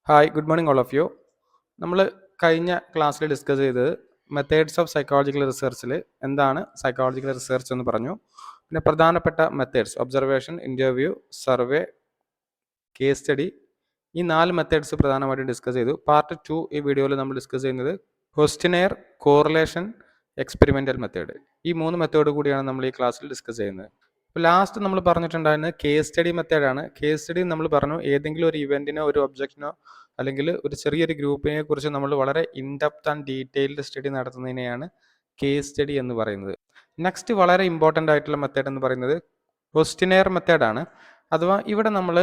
Hi, good morning all of you. നമ്മൾ കഴിഞ്ഞ ക്ലാസ്സിൽ ഡിസ്കസ് ചെയ്തത് മെത്തേഡ്സ് ഓഫ് സൈക്കോളജിക്കൽ റിസർച്ചിൽ എന്താണ് സൈക്കോളജിക്കൽ റിസർച്ച് എന്ന് പറഞ്ഞു. പിന്നെ പ്രധാനപ്പെട്ട methods observation, interview, survey, case study, ഈ 4 മെത്തേഡ്സ് പ്രധാനമായിട്ടും ഡിസ്കസ് ചെയ്തു. പാർട്ട് 2 ഈ വീഡിയോയിൽ നമ്മൾ ഡിസ്കസ് ചെയ്യുന്നത് ക്വസ്റ്റിനെയർ, കോറിലേഷൻ, എക്സ്പെരിമെൻ്റൽ മെത്തേഡ്. ഈ 3 മെത്തേഡ് കൂടിയാണ് നമ്മൾ ഈ ക്ലാസ്സിൽ ഡിസ്കസ് ചെയ്യുന്നത്. ഇപ്പോൾ ലാസ്റ്റ് നമ്മൾ പറഞ്ഞിട്ടുണ്ടായിരുന്നത് കേസ് സ്റ്റഡി മെത്തേഡാണ്. കേസ് സ്റ്റഡി നമ്മൾ പറഞ്ഞു ഏതെങ്കിലും ഒരു ഇവൻറ്റിനോ ഒരു ഒബ്ജക്റ്റിനോ അല്ലെങ്കിൽ ഒരു ചെറിയൊരു ഗ്രൂപ്പിനെ കുറിച്ച് നമ്മൾ വളരെ ഇൻഡെപ്ത് ആൻഡ് ഡീറ്റെയിൽഡ് സ്റ്റഡി നടത്തുന്നതിനെയാണ് കേസ് സ്റ്റഡി എന്ന് പറയുന്നത്. നെക്സ്റ്റ് വളരെ ഇമ്പോർട്ടൻ്റ് ആയിട്ടുള്ള മെത്തേഡ് എന്ന് പറയുന്നത് ക്വസ്റ്റിനെയർ മെത്തേഡാണ്. അഥവാ ഇവിടെ നമ്മൾ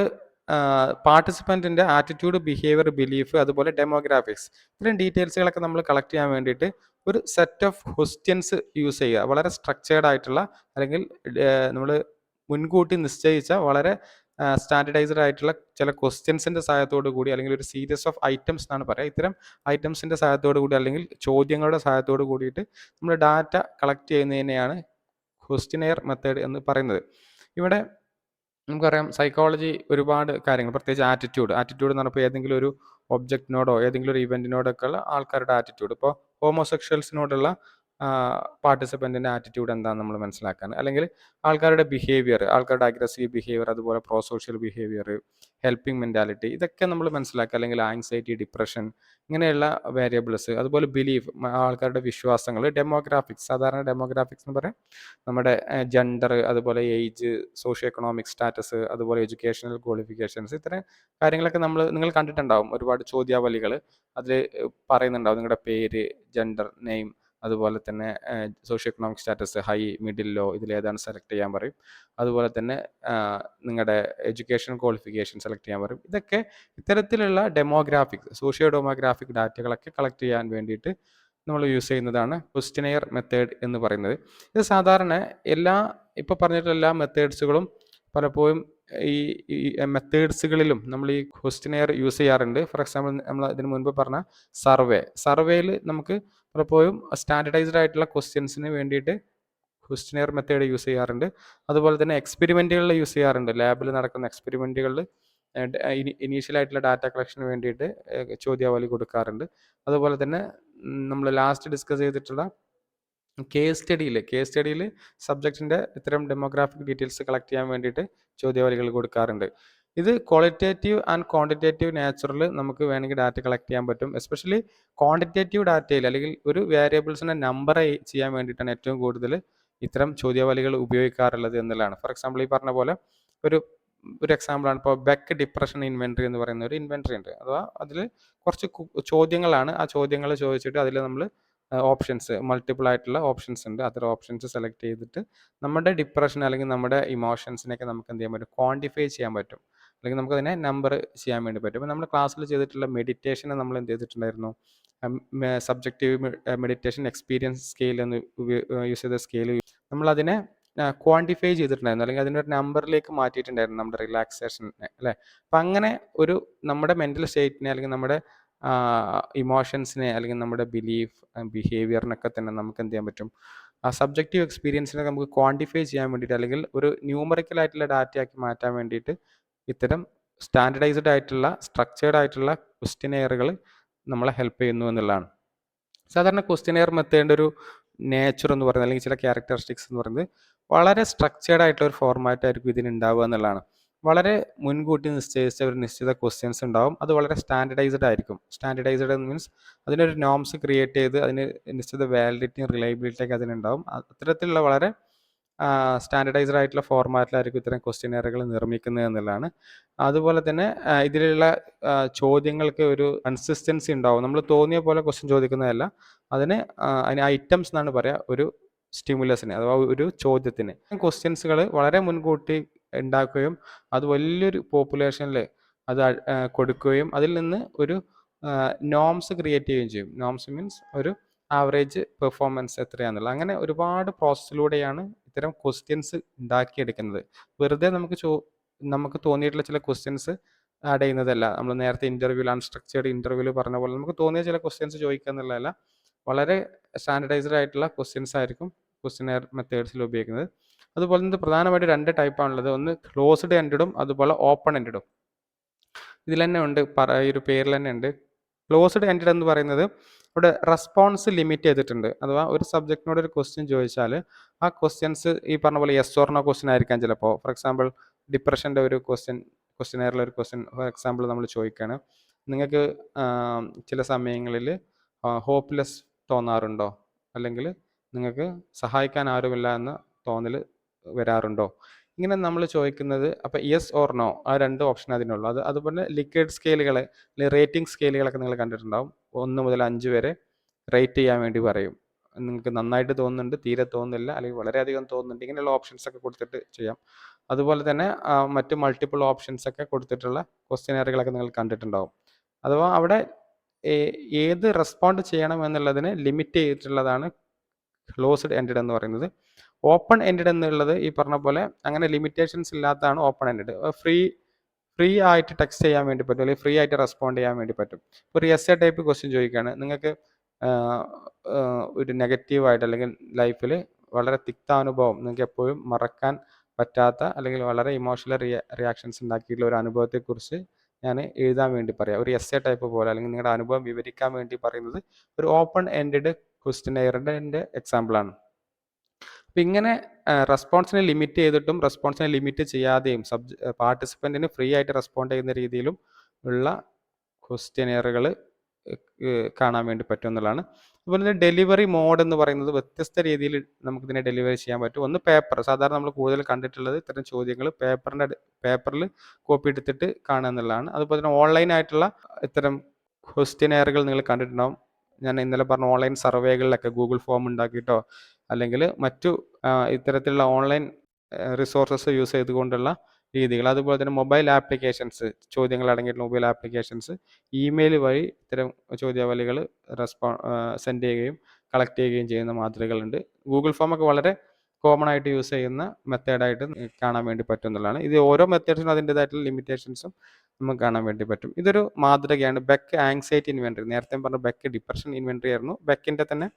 പാർട്ടിസിപ്പൻറ്റിൻ്റെ ആറ്റിറ്റ്യൂഡ്, ബിഹേവിയർ, ബിലീഫ്, അതുപോലെ ഡെമോഗ്രാഫിക്സ്, ഇത്രയും ഡീറ്റെയിൽസുകളൊക്കെ നമ്മൾ കളക്ട് ചെയ്യാൻ വേണ്ടിയിട്ട് ഒരു സെറ്റ് ഓഫ് ക്വസ്റ്റ്യൻസ് യൂസ് ചെയ്യുക. വളരെ സ്ട്രക്ചേർഡ് ആയിട്ടുള്ള അല്ലെങ്കിൽ നമ്മൾ മുൻകൂട്ടി നിശ്ചയിച്ച വളരെ സ്റ്റാൻഡർഡൈസ്ഡ് ആയിട്ടുള്ള ചില ക്വസ്റ്റ്യൻസിൻ്റെ സഹായത്തോടു കൂടി അല്ലെങ്കിൽ ഒരു സീരീസ് ഓഫ് ഐറ്റംസ് എന്നാണ് പറയുക. ഇത്തരം ഐറ്റംസിൻ്റെ സഹായത്തോടു കൂടി അല്ലെങ്കിൽ ചോദ്യങ്ങളുടെ സഹായത്തോടു കൂടിയിട്ട് നമ്മൾ ഡാറ്റ കളക്ട് ചെയ്യുന്നതിനെയാണ് ക്വസ്റ്റിനെയർ മെത്തേഡ് എന്ന് പറയുന്നത്. ഇവിടെ നമുക്കറിയാം സൈക്കോളജി ഒരുപാട് കാര്യങ്ങൾ, പ്രത്യേകിച്ച് ആറ്റിറ്റ്യൂഡ് എന്ന് പറഞ്ഞപ്പോൾ ഏതെങ്കിലും ഒരു ഒബ്ജക്റ്റിനോടോ ഏതെങ്കിലും ഒരു ഇവൻറ്റിനോടൊക്കെ ഉള്ള ആൾക്കാരുടെ ആറ്റിറ്റ്യൂഡ്. ഇപ്പോൾ ഹോമോസെക്ഷൽസിനോടുള്ള പാർട്ടിസിപ്പൻറ്റിൻ്റെ ആറ്റിറ്റ്യൂഡ് എന്താണെന്ന് നമ്മൾ മനസ്സിലാക്കാൻ, അല്ലെങ്കിൽ ആൾക്കാരുടെ ബിഹേവിയർ, ആൾക്കാരുടെ അഗ്രസീവ് ബിഹേവിയർ, അതുപോലെ പ്രോസോഷ്യൽ ബിഹേവിയർ, ഹെൽപ്പിംഗ് മെൻറ്റാലിറ്റി, ഇതൊക്കെ നമ്മൾ മനസ്സിലാക്കുക. അല്ലെങ്കിൽ ആങ്സൈറ്റി, ഡിപ്രഷൻ, ഇങ്ങനെയുള്ള വേരിയബിൾസ്, അതുപോലെ ബിലീഫ്, ആൾക്കാരുടെ വിശ്വാസങ്ങൾ, ഡെമോഗ്രാഫിക്സ്, സാധാരണ ഡെമോഗ്രാഫിക്സ് എന്ന് പറയാം നമ്മുടെ ജെൻഡർ, അതുപോലെ ഏജ്, സോഷ്യോ എക്കണോമിക് സ്റ്റാറ്റസ്, അതുപോലെ എഡ്യൂക്കേഷണൽ ക്വാളിഫിക്കേഷൻസ്, ഇത്തരം കാര്യങ്ങളൊക്കെ നിങ്ങൾ കണ്ടിട്ടുണ്ടാവും. ഒരുപാട് ചോദ്യാവലികൾ അതിൽ പറയുന്നുണ്ടാവും. നിങ്ങളുടെ പേര്, ജെൻഡർ, നെയിം, അതുപോലെ തന്നെ socio economic status, high, middle, low, ഇതിലേതാണ് സെലക്ട് ചെയ്യാൻ പറയും. അതുപോലെ തന്നെ നിങ്ങളുടെ എഡ്യൂക്കേഷൻ ക്വാളിഫിക്കേഷൻ സെലക്ട് ചെയ്യാൻ പറയും. ഇതൊക്കെ ഇത്തരത്തിലുള്ള ഡെമോഗ്രാഫിക്, സോഷ്യോ ഡെമോഗ്രാഫിക് ഡാറ്റകളൊക്കെ കളക്ട് ചെയ്യാൻ വേണ്ടിയിട്ട് നമ്മൾ യൂസ് ചെയ്യുന്നതാണ് ക്വസ്റ്റിനെയർ മെത്തേഡ് എന്ന് പറയുന്നത്. ഇത് സാധാരണ ഇപ്പോൾ പറഞ്ഞിട്ടുള്ള എല്ലാ മെത്തേഡ്സുകളും പലപ്പോഴും ഈ മെത്തേഡ്സുകളിലും നമ്മൾ ഈ ക്വസ്റ്റിനെയർ യൂസ് ചെയ്യാറുണ്ട്. ഫോർ എക്സാമ്പിൾ നമ്മൾ ഇതിന് മുൻപ് പറഞ്ഞ സർവേയിൽ നമുക്ക് പലപ്പോഴും സ്റ്റാൻഡർഡൈസ്ഡ് ആയിട്ടുള്ള ക്വസ്റ്റ്യൻസിന് വേണ്ടിയിട്ട് ക്വസ്റ്റിനെയർ മെത്തേഡ് യൂസ് ചെയ്യാറുണ്ട്. അതുപോലെ തന്നെ എക്സ്പെരിമെൻറ്റുകളിൽ യൂസ് ചെയ്യാറുണ്ട്. ലാബിൽ നടക്കുന്ന എക്സ്പെരിമെൻറ്റുകളിൽ ഇനീഷ്യലായിട്ടുള്ള ഡാറ്റ കളക്ഷന് വേണ്ടിയിട്ട് ചോദ്യാവലി കൊടുക്കാറുണ്ട്. അതുപോലെ തന്നെ നമ്മൾ ലാസ്റ്റ് ഡിസ്കസ് ചെയ്തിട്ടുള്ള കേസ് സ്റ്റഡിയിൽ സബ്ജക്റ്റിൻ്റെ ഇത്തരം ഡെമോഗ്രാഫിക് ഡീറ്റെയിൽസ് കളക്ട് ചെയ്യാൻ വേണ്ടിയിട്ട് ചോദ്യാവലികൾ കൊടുക്കാറുണ്ട്. ഇത് ക്വാളിറ്റേറ്റീവ് ആൻഡ് ക്വാണ്ടിറ്റേറ്റീവ് നാച്ചുറൽ നമുക്ക് വേണമെങ്കിൽ ഡാറ്റ കളക്ട് ചെയ്യാൻ പറ്റും. എസ്പെഷ്യലി ക്വാണ്ടിറ്റേറ്റീവ് ഡാറ്റയിൽ അല്ലെങ്കിൽ ഒരു വേരിയബിൾസിനെ നമ്പർ ചെയ്യാൻ വേണ്ടിയിട്ടാണ് ഏറ്റവും കൂടുതൽ ഇത്തരം ചോദ്യാവലികൾ ഉപയോഗിക്കാറുള്ളത് എന്നുള്ളതാണ്. ഫോർ എക്സാമ്പിൾ ഈ പറഞ്ഞ പോലെ ഒരു എക്സാമ്പിളാണ് ഇപ്പോൾ ബെക്ക് ഡിപ്രഷൻ ഇൻവെൻട്രി എന്ന് പറയുന്ന ഒരു ഇൻവെൻട്രി ഉണ്ട്. അഥവാ അതിൽ കുറച്ച് ചോദ്യങ്ങളാണ്. ആ ചോദ്യങ്ങൾ ചോദിച്ചിട്ട് അതിൽ നമ്മൾ ഓപ്ഷൻസ്, മൾട്ടിപ്പിൾ ആയിട്ടുള്ള ഓപ്ഷൻസ് ഉണ്ട്. അത്തരം ഓപ്ഷൻസ് സെലക്ട് ചെയ്തിട്ട് നമ്മുടെ ഡിപ്രഷൻ അല്ലെങ്കിൽ നമ്മുടെ ഇമോഷൻസിനെയൊക്കെ നമുക്ക് എന്ത് ചെയ്യാൻ പറ്റും, ക്വാണ്ടിഫൈ ചെയ്യാൻ പറ്റും, അല്ലെങ്കിൽ നമുക്കതിനെ നമ്പർ ചെയ്യാൻ വേണ്ടി പറ്റും. അപ്പോൾ നമ്മൾ ക്ലാസ്സിൽ ചെയ്തിട്ടുള്ള മെഡിറ്റേഷനെ നമ്മൾ എന്ത് ചെയ്തിട്ടുണ്ടായിരുന്നു, സബ്ജക്റ്റീവ് മെഡിറ്റേഷൻ എക്സ്പീരിയൻസ് സ്കെയിൽ എന്ന് യൂസ് ചെയ്ത സ്കെയിൽ നമ്മളതിനെ ക്വാണ്ടിഫൈ ചെയ്തിട്ടുണ്ടായിരുന്നു, അല്ലെങ്കിൽ അതിനൊരു നമ്പറിലേക്ക് മാറ്റിയിട്ടുണ്ടായിരുന്നു നമ്മുടെ റിലാക്സേഷനെ, അല്ലേ. അപ്പം അങ്ങനെ ഒരു നമ്മുടെ മെൻ്റൽ സ്റ്റേറ്റിനെ അല്ലെങ്കിൽ നമ്മുടെ ഇമോഷൻസിനെ അല്ലെങ്കിൽ നമ്മുടെ ബിലീഫ്, ബിഹേവിയറിനൊക്കെ തന്നെ നമുക്ക് എന്ത് ചെയ്യാൻ പറ്റും, ആ സബ്ജക്റ്റീവ് എക്സ്പീരിയൻസിനെ നമുക്ക് ക്വാണ്ടിഫൈ ചെയ്യാൻ വേണ്ടിയിട്ട് അല്ലെങ്കിൽ ഒരു ന്യൂമറിക്കൽ ആയിട്ടുള്ള ഡാറ്റയാക്കി മാറ്റാൻ വേണ്ടിയിട്ട് ഇത്തരം സ്റ്റാൻഡർഡൈസ്ഡ് ആയിട്ടുള്ള സ്ട്രക്ചേർഡ് ആയിട്ടുള്ള ക്വസ്റ്റിനെയറുകൾ നമ്മളെ ഹെൽപ്പ് ചെയ്യുന്നു എന്നുള്ളതാണ്. സാധാരണ ക്വസ്റ്റിനെയർ മെത്തേഡിൻ്റെ ഒരു നേച്ചർ എന്ന് പറയുന്നത്, അല്ലെങ്കിൽ ചില ക്യാരക്ടറിസ്റ്റിക്സ് എന്ന് പറയുന്നത്, വളരെ സ്ട്രക്ചേർഡ് ആയിട്ടുള്ള ഒരു ഫോർമാറ്റ് ആയിരിക്കും ഇതിന് ഉണ്ടാവുക എന്നുള്ളതാണ്. വളരെ മുൻകൂട്ടി നിശ്ചയിച്ച ഒരു നിശ്ചിത ക്വസ്റ്റ്യൻസ് ഉണ്ടാവും. അത് വളരെ സ്റ്റാൻഡർഡൈസ്ഡ് ആയിരിക്കും. സ്റ്റാൻഡർഡൈസ്ഡ് മീൻസ് അതിനൊരു നോംസ് ക്രിയേറ്റ് ചെയ്ത് അതിന് നിശ്ചിത വാലിഡിറ്റിയും റിലയബിലിറ്റിയൊക്കെ അതിനുണ്ടാവും. അത്തരത്തിലുള്ള വളരെ സ്റ്റാൻഡർഡൈസ്ഡ് ആയിട്ടുള്ള ഫോർമാറ്റിലായിരിക്കും ഇത്തരം ക്വസ്റ്റ്യനെയറുകൾ നിർമ്മിക്കുന്നത് എന്നുള്ളതാണ്. അതുപോലെ തന്നെ ഇതിലുള്ള ചോദ്യങ്ങൾക്ക് ഒരു കൺസിസ്റ്റൻസി ഉണ്ടാവും. നമ്മൾ തോന്നിയ പോലെ ക്വസ്റ്റ്യൻ ചോദിക്കുന്നതല്ല, അതിന് ഐറ്റംസ് എന്നാണ് പറയുക, ഒരു സ്റ്റിമുലസിന് അഥവാ ഒരു ചോദ്യത്തിന്. ക്വസ്റ്റ്യൻസുകൾ വളരെ മുൻകൂട്ടി ഉണ്ടാക്കുകയും അത് വലിയൊരു പോപ്പുലേഷനിൽ അത് കൊടുക്കുകയും അതിൽ നിന്ന് ഒരു നോംസ് ക്രിയേറ്റ് ചെയ്യുകയും ചെയ്യും. നോംസ് മീൻസ് ഒരു ആവറേജ് പെർഫോമൻസ് എത്രയാണെന്നുള്ളത്. അങ്ങനെ ഒരുപാട് പ്രോസസ്സിലൂടെയാണ് ഇത്തരം ക്വസ്റ്റ്യൻസ് ഉണ്ടാക്കിയെടുക്കുന്നത്. വെറുതെ നമുക്ക് തോന്നിയിട്ടുള്ള ചില ക്വസ്റ്റ്യൻസ് ആഡ് ചെയ്യുന്നതല്ല. നമ്മൾ നേരത്തെ അൺസ്ട്രക്ചേർഡ് ഇൻ്റർവ്യൂവിൽ പറഞ്ഞ പോലെ നമുക്ക് തോന്നിയ ചില ക്വസ്റ്റ്യൻസ് ചോദിക്കുക എന്നുള്ളതല്ല, വളരെ സ്റ്റാൻഡർഡൈസ്ഡ് ആയിട്ടുള്ള ക്വസ്റ്റ്യൻസ് ആയിരിക്കും ക്വസ്റ്റിനെയർ മെത്തേഡ്സിൽ ഉപയോഗിക്കുന്നത്. അതുപോലെ തന്നെ പ്രധാനമായിട്ട് 2 ടൈപ്പാണുള്ളത്. ഒന്ന് ക്ലോസ്ഡ് എൻഡഡും അതുപോലെ ഓപ്പൺ എൻഡഡും. ഇതിൽ തന്നെ ഉണ്ട്, ഈ ഒരു പേരിൽ തന്നെ ഉണ്ട്. ക്ലോസ്ഡ് എൻഡഡ് എന്ന് പറയുന്നത് ഇവിടെ റെസ്പോൺസ് ലിമിറ്റ് ചെയ്തിട്ടുണ്ട്. അഥവാ ഒരു സബ്ജക്റ്റിനോട് ഒരു ക്വസ്റ്റ്യൻ ചോദിച്ചാൽ ആ ക്വസ്റ്റ്യൻസ് ഈ പറഞ്ഞ പോലെ യെസ് ഓർ നോ ക്വസ്റ്റ്യൻ ആയിരിക്കാം ചിലപ്പോൾ. ഫോർ എക്സാമ്പിൾ ഡിപ്രഷൻ്റെ ഒരു ക്വസ്റ്റ്യനെയറിലെ ഒരു ക്വസ്റ്റ്യൻ ഫോർ എക്സാമ്പിൾ നമ്മൾ ചോദിക്കുകയാണ്, നിങ്ങൾക്ക് ചില സമയങ്ങളിൽ ഹോപ്പ്ലെസ് തോന്നാറുണ്ടോ, അല്ലെങ്കിൽ നിങ്ങൾക്ക് സഹായിക്കാൻ ആരുമില്ല എന്ന തോന്നൽ വരാറുണ്ടോ? ഇങ്ങനെ നമ്മൾ ചോദിക്കുന്നത്, അപ്പോൾ യെസ് ഓർ നോ ആ 2 ഓപ്ഷൻ അതിനുള്ളൂ. അതുപോലെ ലിക്വിഡ് സ്കെയിലുകൾ, റേറ്റിംഗ് സ്കെയിലുകളൊക്കെ നിങ്ങൾ കണ്ടിട്ടുണ്ടാവും. 1 മുതൽ 5 വരെ റേറ്റ് ചെയ്യാൻ വേണ്ടി പറയും. നിങ്ങൾക്ക് നന്നായിട്ട് തോന്നുന്നുണ്ട്, തീരെ തോന്നുന്നില്ല, അല്ലെങ്കിൽ വളരെയധികം തോന്നുന്നുണ്ട്, ഇങ്ങനെയുള്ള ഓപ്ഷൻസ് ഒക്കെ കൊടുത്തിട്ട് ചെയ്യാം. അതുപോലെ തന്നെ മറ്റ് മൾട്ടിപ്പിൾ ഓപ്ഷൻസ് ഒക്കെ കൊടുത്തിട്ടുള്ള ക്വസ്റ്റ്യനറുകളൊക്കെ നിങ്ങൾ കണ്ടിട്ടുണ്ടാവും. അഥവാ അവിടെ ഏത് റെസ്പോണ്ട് ചെയ്യണം എന്നുള്ളതിന് ലിമിറ്റ് ചെയ്തിട്ടുള്ളതാണ് ക്ലോസ്ഡ് എൻഡഡ് എന്ന് പറയുന്നത്. ഓപ്പൺ എൻഡഡ് എന്നുള്ളത് ഈ പറഞ്ഞ പോലെ അങ്ങനെ ലിമിറ്റേഷൻസ് ഇല്ലാത്തതാണ് ഓപ്പൺ എൻഡഡ്. ഫ്രീ ആയിട്ട് ടെക്സ്റ്റ് ചെയ്യാൻ വേണ്ടി പറ്റും, അല്ലെങ്കിൽ ഫ്രീ ആയിട്ട് റെസ്പോണ്ട് ചെയ്യാൻ വേണ്ടി പറ്റും. ഒരു എസ്സേ ടൈപ്പ് ക്വസ്റ്റ്യൻ ചോദിക്കുകയാണ്, നിങ്ങൾക്ക് ഒരു നെഗറ്റീവായിട്ട് അല്ലെങ്കിൽ ലൈഫിൽ വളരെ തിക്താനുഭവം, നിങ്ങൾക്ക് എപ്പോഴും മറക്കാൻ പറ്റാത്ത അല്ലെങ്കിൽ വളരെ ഇമോഷണൽ റിയാക്ഷൻസ് ഉണ്ടാക്കിയിട്ടുള്ള ഒരു അനുഭവത്തെക്കുറിച്ച് ഞാൻ എഴുതാൻ വേണ്ടി പറയാം. ഒരു എസ്സേ ടൈപ്പ് പോലെ, അല്ലെങ്കിൽ നിങ്ങളുടെ അനുഭവം വിവരിക്കാൻ വേണ്ടി പറയുന്നത് ഒരു ഓപ്പൺ എൻഡഡ് ക്വസ്റ്റ്യനെയറിൻ്റെ എക്സാമ്പിളാണ്. അപ്പം ഇങ്ങനെ റെസ്പോൺസിനെ ലിമിറ്റ് ചെയ്തിട്ടും റെസ്പോൺസിനെ ലിമിറ്റ് ചെയ്യാതെയും പാർട്ടിസിപ്പൻറ്റിന് ഫ്രീ ആയിട്ട് റെസ്പോണ്ട് ചെയ്യുന്ന രീതിയിലും ഉള്ള ക്വസ്റ്റ്യനെയറുകൾ കാണാൻ വേണ്ടി പറ്റും എന്നുള്ളതാണ്. അതുപോലെ തന്നെ ഡെലിവറി മോഡ് എന്ന് പറയുന്നത് വ്യത്യസ്ത രീതിയിൽ നമുക്കിതിനെ ഡെലിവറി ചെയ്യാൻ പറ്റും. ഒന്ന് പേപ്പർ, സാധാരണ നമ്മൾ കൂടുതൽ കണ്ടിട്ടുള്ളത് ഇത്തരം ചോദ്യങ്ങൾ പേപ്പറിൽ കോപ്പി എടുത്തിട്ട് കാണുക എന്നുള്ളതാണ്. അതുപോലെ തന്നെ ഓൺലൈനായിട്ടുള്ള ഇത്തരം ക്വസ്റ്റ്യനെയറുകൾ നിങ്ങൾ കണ്ടിട്ടുണ്ടാവും. ഞാൻ ഇന്നലെ പറഞ്ഞ ഓൺലൈൻ സർവേകളിലൊക്കെ ഗൂഗിൾ ഫോം ഉണ്ടാക്കിയിട്ടോ അല്ലെങ്കിൽ മറ്റു ഇത്തരത്തിലുള്ള ഓൺലൈൻ റിസോഴ്സസ് യൂസ് ചെയ്തുകൊണ്ടുള്ള രീതികൾ. അതുപോലെ തന്നെ മൊബൈൽ ആപ്ലിക്കേഷൻസ്, ചോദ്യങ്ങൾ അടങ്ങിയിട്ടുള്ള മൊബൈൽ ആപ്ലിക്കേഷൻസ് ഇമെയിൽ വഴി ഇത്തരം ചോദ്യാവലികൾ സെൻഡ് ചെയ്യുകയും കളക്ട് ചെയ്യുകയും ചെയ്യുന്ന മാതൃകകളുണ്ട്. ഗൂഗിൾ ഫോമൊക്കെ വളരെ കോമൺ ആയിട്ട് യൂസ് ചെയ്യുന്ന മെത്തേഡായിട്ട് കാണാൻ വേണ്ടി പറ്റും എന്നുള്ളതാണ്. ഇത് ഓരോ മെത്തേഡ്സിനും അതിൻ്റെതായിട്ടുള്ള ലിമിറ്റേഷൻസും നമുക്ക് കാണാൻ വേണ്ടി പറ്റും. ഇതൊരു മാതൃകയാണ്. ബെക്ക് ആങ്സൈറ്റി ഇൻവെൻട്രി, നേരത്തെ പറഞ്ഞ ബെക്ക് ഡിപ്രഷൻ ഇൻവെൻട്രി ആയിരുന്നു. ബെക്കിൻ്റെ തന്നെ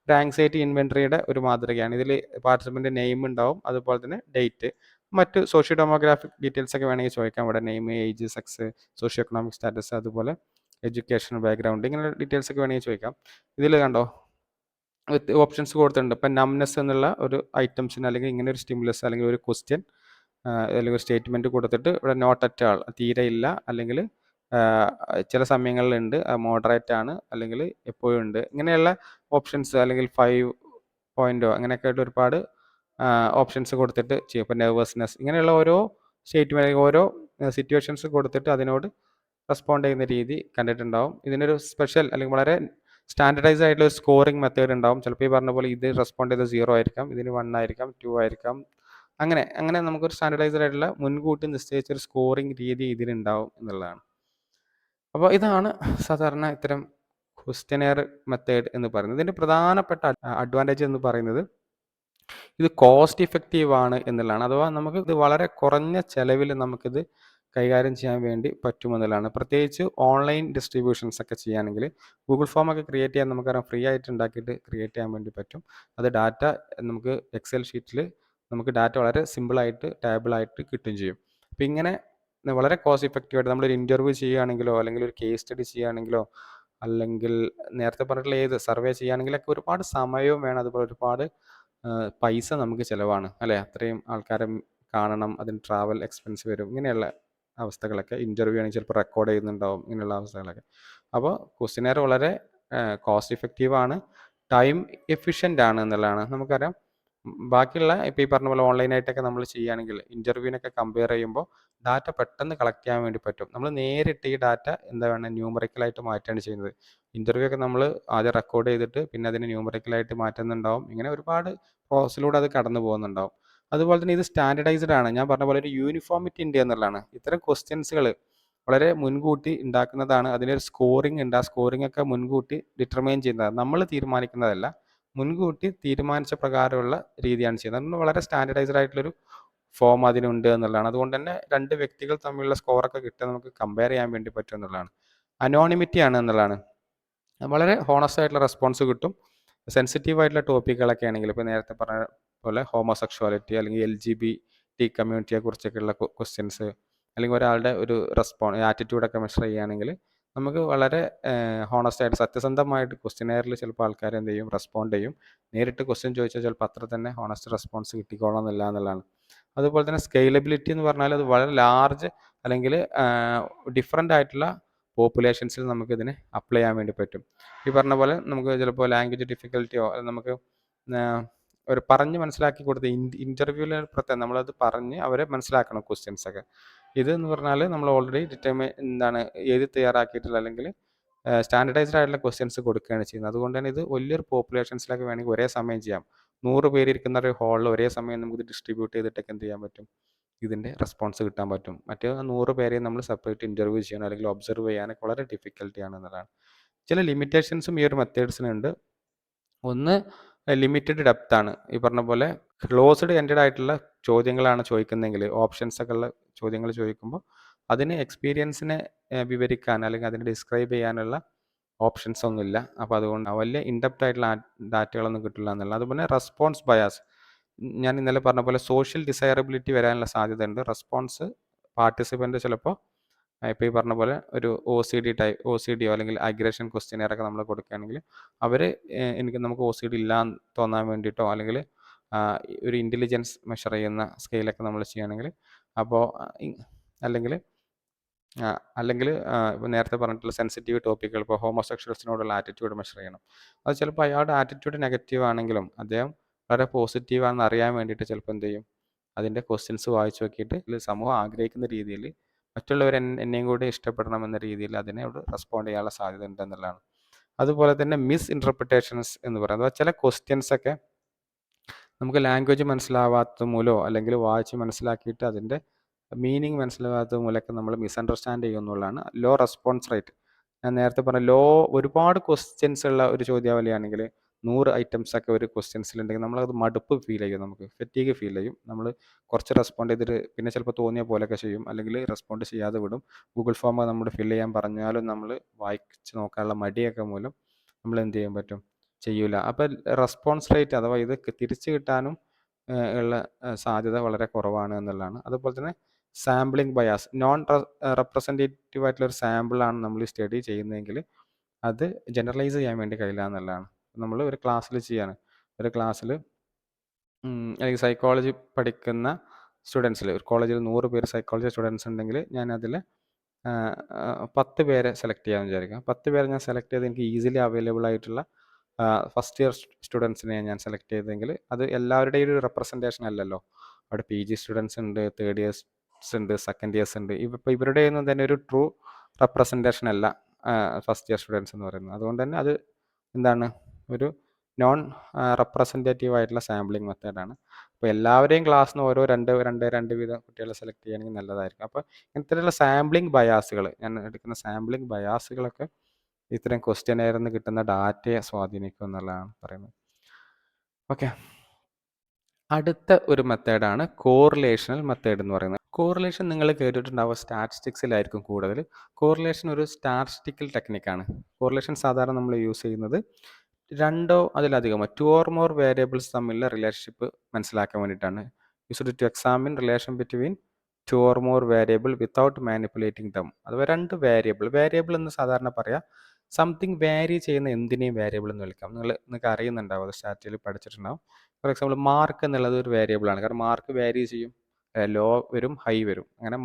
ഒരു ആങ്സൈറ്റി ഇൻവെൻട്രിയുടെ ഒരു മാതൃകയാണ്. ഇതിൽ പാർട്ടിസിപ്പൻ്റ് നെയിം ഉണ്ടാവും, അതുപോലെ തന്നെ ഡേറ്റ്, മറ്റ് സോഷ്യോ ഡെമോഗ്രാഫിക് ഡീറ്റെയിൽസ് ഒക്കെ വേണമെങ്കിൽ ചോദിക്കാം. ഇവിടെ name, age, sex, socio economic status, അതുപോലെ എഡ്യൂക്കേഷണൽ ബാക്ക്ഗ്രൗണ്ട്, ഇങ്ങനെ ഡീറ്റെയിൽസ് ഒക്കെ വേണമെങ്കിൽ ചോദിക്കാം. ഇതിൽ കണ്ടോ ഓപ്ഷൻസ് കൊടുത്തിട്ടുണ്ട്. ഇപ്പം നംനെസ് എന്നുള്ള ഒരു ഐറ്റംസിന്, അല്ലെങ്കിൽ ഇങ്ങനെ ഒരു സ്റ്റിമുലസ്, അല്ലെങ്കിൽ ഒരു ക്വസ്റ്റ്യൻ അല്ലെങ്കിൽ ഒരു സ്റ്റേറ്റ്മെൻറ്റ് കൊടുത്തിട്ട് ഇവിടെ നോട്ട് അറ്റ് ആൾ, തീരെ ഇല്ല, അല്ലെങ്കിൽ ചില സമയങ്ങളിലുണ്ട്, മോഡറേറ്റ് ആണ്, അല്ലെങ്കിൽ എപ്പോഴും ഉണ്ട്, ഇങ്ങനെയുള്ള ഓപ്ഷൻസ്, അല്ലെങ്കിൽ 5 പോയിൻറ്റോ അങ്ങനെയൊക്കെ ആയിട്ട് ഒരുപാട് ഓപ്ഷൻസ് കൊടുത്തിട്ട് ചെയ്യും. ഇപ്പോൾ നെർവസ്നെസ്, ഇങ്ങനെയുള്ള ഓരോ സ്റ്റേറ്റ്മെൻറ്റ്, ഓരോ സിറ്റുവേഷൻസ് കൊടുത്തിട്ട് അതിനോട് റെസ്പോണ്ട് ചെയ്യുന്ന രീതി കണ്ടിട്ടുണ്ടാവും. ഇതിനൊരു സ്പെഷ്യൽ അല്ലെങ്കിൽ വളരെ സ്റ്റാൻഡർഡൈസ് ആയിട്ടുള്ള ഒരു സ്കോറിംഗ് മെത്തേഡ് ഉണ്ടാവും. ചിലപ്പോൾ ഈ പറഞ്ഞ പോലെ ഇത് റെസ്പോണ്ട് ചെയ്ത് 0 ആയിരിക്കാം, ഇതിന് 1 ആയിരിക്കാം, 2 ആയിരിക്കാം, അങ്ങനെ നമുക്കൊരു സ്റ്റാൻഡർഡൈസ്ഡ് ആയിട്ടുള്ള മുൻകൂട്ടി നിശ്ചയിച്ചൊരു സ്കോറിംഗ് രീതി ഇതിലുണ്ടാവും എന്നുള്ളതാണ്. അപ്പോൾ ഇതാണ് സാധാരണ ഇത്തരം ക്വസ്റ്റ്യനെയർ മെത്തേഡ് എന്ന് പറയുന്നത്. ഇതിൻ്റെ പ്രധാനപ്പെട്ട അഡ്വാൻറ്റേജ് എന്ന് പറയുന്നത് ഇത് കോസ്റ്റ് ഇഫക്റ്റീവ് ആണ് എന്നുള്ളതാണ്. അഥവാ നമുക്ക് ഇത് വളരെ കുറഞ്ഞ ചിലവിൽ നമുക്കിത് കൈകാര്യം ചെയ്യാൻ വേണ്ടി പറ്റുമെന്നുള്ളതാണ്. പ്രത്യേകിച്ച് ഓൺലൈൻ ഡിസ്ട്രിബ്യൂഷൻസ് ഒക്കെ ചെയ്യുകയാണെങ്കിൽ ഗൂഗിൾ ഫോം ഒക്കെ ക്രിയേറ്റ് ചെയ്യാൻ നമുക്കറിയാം, ഫ്രീ ആയിട്ട് ഉണ്ടാക്കിയിട്ട് ക്രിയേറ്റ് ചെയ്യാൻ വേണ്ടി പറ്റും. അത് ഡാറ്റ നമുക്ക് എക്സൽ ഷീറ്റിൽ നമുക്ക് ഡാറ്റ വളരെ സിമ്പിളായിട്ട് ടേബിളായിട്ട് കിട്ടുകയും ചെയ്യും. അപ്പോൾ ഇങ്ങനെ വളരെ കോസ്റ്റ് ഇഫക്റ്റീവായിട്ട് നമ്മളൊരു ഇൻ്റർവ്യൂ ചെയ്യുകയാണെങ്കിലോ, അല്ലെങ്കിൽ ഒരു കേസ് സ്റ്റഡി ചെയ്യുകയാണെങ്കിലോ, അല്ലെങ്കിൽ നേരത്തെ പറഞ്ഞിട്ടുള്ള ഏത് സർവേ ചെയ്യുകയാണെങ്കിലൊക്കെ ഒരുപാട് സമയവും വേണം, അതുപോലെ ഒരുപാട് പൈസ നമുക്ക് ചിലവാണ് അല്ലേ. അത്രയും ആൾക്കാരെ കാണണം, അതിന് ട്രാവൽ എക്സ്പെൻസ് വരും, ഇങ്ങനെയുള്ള അവസ്ഥകളൊക്കെ. ഇൻ്റർവ്യൂ ആണെങ്കിൽ ചിലപ്പോൾ റെക്കോർഡ് ചെയ്യുന്നുണ്ടാവും, ഇങ്ങനെയുള്ള അവസ്ഥകളൊക്കെ. അപ്പോൾ ക്വസ്റ്റ്യനെയർ വളരെ കോസ്റ്റ് ഇഫക്റ്റീവാണ്, ടൈം എഫിഷ്യൻ്റ് ആണ് എന്നുള്ളതാണ്. നമുക്കറിയാം ബാക്കിയുള്ള ഇപ്പോൾ ഈ പറഞ്ഞ പോലെ ഓൺലൈനായിട്ടൊക്കെ നമ്മൾ ചെയ്യുകയാണെങ്കിൽ ഇൻ്റർവ്യൂവിനൊക്കെ കമ്പയർ ചെയ്യുമ്പോൾ ഡാറ്റ പെട്ടെന്ന് കളക്ട് ചെയ്യാൻ വേണ്ടി പറ്റും. നമ്മൾ നേരിട്ട് ഈ ഡാറ്റ എന്താ വേണം ന്യൂമറിക്കലായിട്ട് മാറ്റുകയാണ് ചെയ്യുന്നത്. ഇൻ്റർവ്യൂ ഒക്കെ നമ്മൾ ആദ്യം റെക്കോർഡ് ചെയ്തിട്ട് പിന്നെ അതിനെ ന്യൂമറിക്കലായിട്ട് മാറ്റുന്നുണ്ടാവും. ഇങ്ങനെ ഒരുപാട് പ്രോസസ്സിലൂടെ അത് കടന്നു പോകുന്നുണ്ടാവും. അതുപോലെ തന്നെ ഇത് സ്റ്റാൻഡർഡൈസ്ഡ് ആണ്. ഞാൻ പറഞ്ഞ പോലെ ഒരു യൂണിഫോമിറ്റി ഉണ്ട് എന്നുള്ളതാണ്. ഇത്തരം ക്വസ്റ്റ്യൻസുകൾ വളരെ മുൻകൂട്ടി ഉണ്ടാക്കുന്നതാണ്. അതിനൊരു സ്കോറിംഗ് ഉണ്ട്. ആ സ്കോറിംഗ് ഒക്കെ മുൻകൂട്ടി ഡിറ്റർമൈൻ ചെയ്യുന്നതാണ്, നമ്മൾ തീരുമാനിക്കുന്നതല്ല. മുൻകൂട്ടി തീരുമാനിച്ച പ്രകാരമുള്ള രീതിയാണ് ചെയ്യുന്നത്. അതുകൊണ്ട് വളരെ സ്റ്റാൻഡർഡൈസ്ഡ് ആയിട്ടുള്ളൊരു ഫോം അതിനുണ്ട് എന്നുള്ളതാണ്. അതുകൊണ്ട് തന്നെ 2 വ്യക്തികൾ തമ്മിലുള്ള സ്കോറൊക്കെ കിട്ടുക നമുക്ക് കമ്പയർ ചെയ്യാൻ വേണ്ടി പറ്റും എന്നുള്ളതാണ്. അനോണിമിറ്റി ആണ് എന്നുള്ളതാണ്. വളരെ ഹോണസ്റ്റ് ആയിട്ടുള്ള റെസ്പോൺസ് കിട്ടും. സെൻസിറ്റീവ് ആയിട്ടുള്ള ടോപ്പിക്കുകളൊക്കെ ആണെങ്കിൽ ഇപ്പോൾ നേരത്തെ പറഞ്ഞ പോലെ ഹോമോസെക്ഷുവാലിറ്റി അല്ലെങ്കിൽ LGBT കമ്മ്യൂണിറ്റിയെ കുറിച്ചൊക്കെയുള്ള ക്വസ്റ്റ്യൻസ്, അല്ലെങ്കിൽ ഒരാളുടെ ഒരു ആറ്റിറ്റ്യൂഡൊക്കെ മെഷർ ചെയ്യുകയാണെങ്കിൽ നമുക്ക് വളരെ ഹോണസ്റ്റായിട്ട് സത്യസന്ധമായിട്ട് ക്വസ്റ്റ്യനെയറിൽ ചിലപ്പോൾ ആൾക്കാർ എന്ത് ചെയ്യും, റെസ്പോണ്ട് ചെയ്യും. നേരിട്ട് ക്വസ്റ്റ്യൻ ചോദിച്ചാൽ ചിലപ്പോൾ അത്ര തന്നെ ഹോണസ്റ്റ് റെസ്പോൺസ് കിട്ടിക്കോളണമെന്നില്ല എന്നുള്ളതാണ്. അതുപോലെ തന്നെ സ്കെയിലബിലിറ്റി എന്ന് പറഞ്ഞാൽ അത് വളരെ ലാർജ് അല്ലെങ്കിൽ ഡിഫറൻ്റ് ആയിട്ടുള്ള പോപ്പുലേഷൻസിൽ നമുക്കിതിനെ അപ്ലൈ ചെയ്യാൻ വേണ്ടി പറ്റും. ഈ പറഞ്ഞ പോലെ നമുക്ക് ചിലപ്പോൾ ലാംഗ്വേജ് ഡിഫിക്കൽറ്റിയോ നമുക്ക് ഒരു പറഞ്ഞ് മനസ്സിലാക്കി കൊടുത്ത് ഇൻ്റർവ്യൂവിൽ പ്രത്യേകം നമ്മളത് പറഞ്ഞ് അവരെ മനസ്സിലാക്കണം ക്വസ്റ്റ്യൻസൊക്കെ. ഇതെന്ന് പറഞ്ഞാൽ നമ്മൾ ഓൾറെഡി എഴുതി തയ്യാറാക്കിയിട്ടുള്ള അല്ലെങ്കിൽ സ്റ്റാൻഡർഡൈസ്ഡ് ആയിട്ടുള്ള ക്വസ്റ്റ്യൻസ് കൊടുക്കുകയാണ് ചെയ്യുന്നത്. അതുകൊണ്ട് തന്നെ ഇത് വലിയൊരു പോപ്പുലേഷൻസിലൊക്കെ വേണമെങ്കിൽ ഒരേ സമയം ചെയ്യാം. 100 പേര് ഇരിക്കുന്ന ഒരു ഹാളിൽ ഒരേ സമയം നമുക്ക് ഡിസ്ട്രിബ്യൂട്ട് ചെയ്തിട്ടൊക്കെ എന്ത് ചെയ്യാൻ പറ്റും, ഇതിൻ്റെ റെസ്പോൺസ് കിട്ടാൻ പറ്റും. മറ്റേ 100 പേരെ നമ്മൾ സെപ്പറേറ്റ് ഇൻ്റർവ്യൂ ചെയ്യണം അല്ലെങ്കിൽ ഒബ്സർവ് ചെയ്യാനൊക്കെ വളരെ ഡിഫിക്കൽട്ടിയാണ് എന്നതാണ്. ചില ലിമിറ്റേഷൻസും ഈ ഒരു മെത്തേഡ്സിനുണ്ട്. ഒന്ന് ലിമിറ്റഡ് ഡെപ്ത് ആണ്. ഈ പറഞ്ഞ പോലെ ക്ലോസ്ഡ് എൻഡഡ് ആയിട്ടുള്ള ചോദ്യങ്ങളാണ് ചോദിക്കുന്നതെങ്കിൽ, ഓപ്ഷൻസ് ഒക്കെ ഉള്ള ചോദ്യങ്ങൾ ചോദിക്കുമ്പോൾ അതിന് എക്സ്പീരിയൻസിനെ വിവരിക്കാൻ അല്ലെങ്കിൽ അതിനെ ഡിസ്ക്രൈബ് ചെയ്യാനുള്ള ഓപ്ഷൻസ് ഒന്നുമില്ല. അപ്പോൾ അതുകൊണ്ട് വലിയ ഇൻഡെപ്ത് ആയിട്ടുള്ള ഡാറ്റകളൊന്നും കിട്ടില്ല എന്നുള്ള. അതുപോലെ റെസ്പോൺസ് ബയാസ്, ഞാൻ ഇന്നലെ പറഞ്ഞ പോലെ സോഷ്യൽ ഡിസൈറബിലിറ്റി വരാനുള്ള സാധ്യതയുണ്ട്. റെസ്പോൺസ് പാർട്ടിസിപ്പൻ്റ് ചിലപ്പോൾ ഇപ്പോൾ ഈ പറഞ്ഞ പോലെ ഒരു OCDയോ അല്ലെങ്കിൽ അഗ്രഷൻ ക്വസ്റ്റ്യനെയറൊക്കെ നമ്മൾ കൊടുക്കുകയാണെങ്കിൽ അവർ നമുക്ക് OCD ഇല്ലാന്ന് തോന്നാൻ വേണ്ടിയിട്ടോ അല്ലെങ്കിൽ ഒരു ഇൻ്റലിജൻസ് മെഷർ ചെയ്യുന്ന സ്കെയിലൊക്കെ നമ്മൾ ചെയ്യുകയാണെങ്കിൽ അപ്പോൾ അല്ലെങ്കിൽ ഇപ്പോൾ നേരത്തെ പറഞ്ഞിട്ടുള്ള സെൻസിറ്റീവ് ടോപ്പിക്കുകൾ, ഇപ്പോൾ ഹോമോസെക്ഷൽസിനോടുള്ള ആറ്റിറ്റ്യൂഡ് മെഷർ ചെയ്യണം. അത് ചിലപ്പോൾ അയാളുടെ ആറ്റിറ്റ്യൂഡ് നെഗറ്റീവ് ആണെങ്കിലും അദ്ദേഹം വളരെ പോസിറ്റീവാണെന്ന് അറിയാൻ വേണ്ടിയിട്ട് ചിലപ്പോൾ എന്ത് ചെയ്യും, അതിൻ്റെ ക്വസ്റ്റ്യൻസ് വായിച്ച് നോക്കിയിട്ട് സമൂഹം ആഗ്രഹിക്കുന്ന രീതിയിൽ മറ്റുള്ളവർ എന്നെയും കൂടി ഇഷ്ടപ്പെടണമെന്ന രീതിയിൽ അതിനോട് റെസ്പോണ്ട് ചെയ്യാനുള്ള സാധ്യത ഉണ്ടെന്നുള്ളതാണ്. അതുപോലെ തന്നെ മിസ് ഇൻറ്റർപ്രിട്ടേഷൻസ് എന്ന് പറയുന്നത് ചില ക്വസ്റ്റ്യൻസൊക്കെ നമുക്ക് ലാംഗ്വേജ് മനസ്സിലാവാത്ത മൂലമോ അല്ലെങ്കിൽ വായിച്ച് മനസ്സിലാക്കിയിട്ട് അതിൻ്റെ മീനിങ് മനസ്സിലാകാത്തത് മൂലമൊക്കെ നമ്മൾ മിസ്അണ്ടർസ്റ്റാൻഡ് ചെയ്യുമെന്നുള്ളതാണ്. ലോ റെസ്പോൺസ് റേറ്റ്, ഞാൻ നേരത്തെ പറഞ്ഞ ഒരുപാട് ക്വസ്റ്റ്യൻസ് ഉള്ള ഒരു ചോദ്യാവലിയാണെങ്കിൽ 100 ഐറ്റംസൊക്കെ ഒരു ക്വസ്റ്റ്യൻസിലുണ്ടെങ്കിൽ നമ്മളത് മടുപ്പ് ഫീൽ ചെയ്യും, നമുക്ക് ഫെറ്റീഗ് ഫീൽ ചെയ്യും. നമ്മൾ കുറച്ച് റെസ്പോണ്ട് ചെയ്തിട്ട് പിന്നെ ചിലപ്പോൾ തോന്നിയ പോലെയൊക്കെ ചെയ്യും, അല്ലെങ്കിൽ റെസ്പോണ്ട് ചെയ്യാതെ വിടും. ഗൂഗിൾ ഫോം നമ്മൾ ഫില്ല് ചെയ്യാൻ പറഞ്ഞാലും നമ്മൾ വായിച്ച് നോക്കാനുള്ള മടിയൊക്കെ മൂലം നമ്മൾ എന്ത് ചെയ്യാൻ പറ്റും, ചെയ്യൂല. അപ്പോൾ റെസ്പോൺസ് റേറ്റ് അഥവാ ഇത് തിരിച്ചു കിട്ടാനും ഉള്ള സാധ്യത വളരെ കുറവാണ് എന്നുള്ളതാണ്. അതുപോലെ തന്നെ സാമ്പിളിംഗ് ബയാസ്, നോൺ റെപ്രസെൻറ്റേറ്റീവ് ആയിട്ടുള്ള ഒരു സാമ്പിളാണ് നമ്മൾ സ്റ്റഡി ചെയ്യുന്നതെങ്കിൽ അത് ജനറലൈസ് ചെയ്യാൻ വേണ്ടി കഴിയില്ല എന്നുള്ളതാണ്. നമ്മൾ ഒരു ക്ലാസ്സിൽ ചെയ്യാണ്, ഒരു ക്ലാസ്സിൽ അല്ലെങ്കിൽ സൈക്കോളജി പഠിക്കുന്ന സ്റ്റുഡൻസിൽ ഒരു കോളേജിൽ 100 പേര് സൈക്കോളജി സ്റ്റുഡൻസ് ഉണ്ടെങ്കിൽ ഞാൻ അതിൽ 10 പേരെ സെലക്ട് ചെയ്യാമെന്ന് വിചാരിക്കാം. 10 പേരെ ഞാൻ സെലക്ട് ചെയ്ത് എനിക്ക് ഈസിലി അവൈലബിൾ ആയിട്ടുള്ള ഫസ്റ്റ് ഇയർ സ്റ്റുഡൻസിനെ ഞാൻ സെലക്ട് ചെയ്തെങ്കിൽ അത് എല്ലാവരുടെയും ഒരു റെപ്രസെൻറ്റേഷൻ അല്ലല്ലോ. അവിടെ PG സ്റ്റുഡൻസ് ഉണ്ട്, തേർഡ് ഇയേഴ്സ് ഉണ്ട്, സെക്കൻഡ് ഇയേഴ്സ് ഉണ്ട്. ഇപ്പോൾ ഇവരുടെ ഒന്നും തന്നെ ഒരു ട്രൂ റെപ്രസെൻറ്റേഷൻ അല്ല ഫസ്റ്റ് ഇയർ സ്റ്റുഡൻസ് എന്ന് പറയുന്നത്. അതുകൊണ്ട് തന്നെ അത് ഒരു നോൺ റെപ്രസെൻറ്റേറ്റീവ് ആയിട്ടുള്ള സാമ്പിളിംഗ് മെത്തേഡാണ്. അപ്പോൾ എല്ലാവരെയും ക്ലാസ്സിൽ നിന്ന് ഓരോ രണ്ട് വീതം കുട്ടികളെ സെലക്ട് ചെയ്യുകയാണെങ്കിൽ നല്ലതായിരിക്കും. അപ്പോൾ ഇത്തരത്തിലുള്ള സാമ്പിളിംഗ് ബയാസുകൾ, ഞാൻ എടുക്കുന്ന സാമ്പിളിംഗ് ബയാസുകളൊക്കെ ഇത്തരം ക്വസ്റ്റ്യനെയറിൽ നിന്ന് കിട്ടുന്ന ഡാറ്റയെ സ്വാധീനിക്കും എന്നുള്ളതാണ് പറയുന്നത്. ഓക്കെ, അടുത്ത ഒരു മെത്തേഡാണ് കോറിലേഷണൽ മെത്തേഡ് എന്ന് പറയുന്നത്. കോറിലേഷൻ നിങ്ങൾ കേട്ടിട്ടുണ്ടാവുക സ്റ്റാറ്റിസ്റ്റിക്സിലായിരിക്കും കൂടുതൽ. കോറിലേഷൻ ഒരു സ്റ്റാറ്റിസ്റ്റിക്കൽ ടെക്നിക്കാണ്. കോറിലേഷൻ സാധാരണ നമ്മൾ യൂസ് ചെയ്യുന്നത് 2 അതിലധികമോ 2 or more വേരിയബിൾസ് തമ്മിലുള്ള റിലേഷൻഷിപ്പ് മനസ്സിലാക്കാൻ വേണ്ടിയിട്ടാണ്. Used to examine relation between 2 or more variable without manipulating them. അഥവാ 2 വേരിയബിൾ എന്ന് സാധാരണ പറയാം. സംതിങ് വാരി ചെയ്യുന്ന എന്തിനേയും വേരിയബിൾ എന്ന് വിളിക്കാം. നിങ്ങൾക്ക് അറിയുന്നുണ്ടാവും, അത് സ്റ്റാറ്റിൽ പഠിച്ചിട്ടുണ്ടാവും. ഫോർ എക്സാമ്പിൾ മാർക്ക് എന്നുള്ളത് ഒരു വേരിയബിളാണ്. കാരണം മാർക്ക് വാരി ചെയ്യും, ലോ വരും, ഹൈ വരും. അങ്ങനെ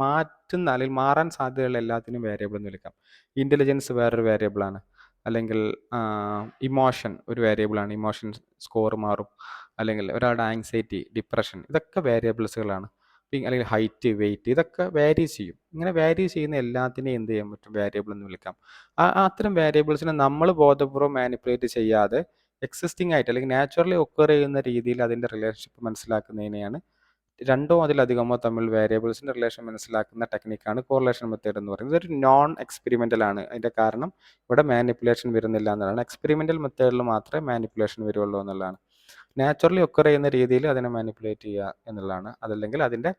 മാറ്റുന്ന അല്ലെങ്കിൽ മാറാൻ സാധ്യതയുള്ള എല്ലാത്തിനും വേരിയബിൾ എന്ന് വിളിക്കാം. ഇൻ്റലിജൻസ് വേറൊരു വേരിയബിളാണ്. അല്ലെങ്കിൽ ഇമോഷൻ ഒരു വേരിയബിളാണ്, ഇമോഷൻ സ്കോർ മാറും. അല്ലെങ്കിൽ ഒരാളുടെ ആങ്സൈറ്റി, ഡിപ്രഷൻ, ഇതൊക്കെ വേരിയബിൾസുകളാണ്. അല്ലെങ്കിൽ ഹൈറ്റ്, വെയിറ്റ്, ഇതൊക്കെ വാരി ചെയ്യും. ഇങ്ങനെ വാരി ചെയ്യുന്ന എല്ലാത്തിനെയും എന്ത് ചെയ്യാൻ പറ്റും, വേരിയബിൾ എന്ന് വിളിക്കാം. അത്തരം വേരിയബിൾസിനെ നമ്മൾ ബോധപൂർവ്വം മാനിപ്പുലേറ്റ് ചെയ്യാതെ എക്സിസ്റ്റിംഗ് ആയിട്ട് അല്ലെങ്കിൽ നാച്ചുറലി ഒക്കർ ചെയ്യുന്ന രീതിയിൽ അതിൻ്റെ റിലേഷൻഷിപ്പ് മനസ്സിലാക്കുന്നതിനെയാണ് 2 അതിലധികമോ തമ്മിൽ വേരിയബിൾസിൻ്റെ റിലേഷൻ മനസ്സിലാക്കുന്ന ടെക്നിക്കാണ് കോറിലേഷൻ മെത്തേഡ് എന്ന് പറയുന്നത്. ഇതൊരു നോൺ എക്സ്പെരിമെൻ്റൽ ആണ്. അതിൻ്റെ കാരണം ഇവിടെ മാനിപ്പുലേഷൻ വരുന്നില്ല എന്നുള്ളതാണ്. എക്സ്പെരിമെൻ്റൽ മെത്തേഡിൽ മാത്രമേ മാനിപ്പുലേഷൻ വരുള്ളൂ എന്നുള്ളതാണ്. നാച്ചുറലി ഒക്കർ ചെയ്യുന്ന രീതിയിൽ അതിനെ മാനിപ്പുലേറ്റ് ചെയ്യുക എന്നുള്ളതാണ്. അതല്ലെങ്കിൽ അതിൻ്റെ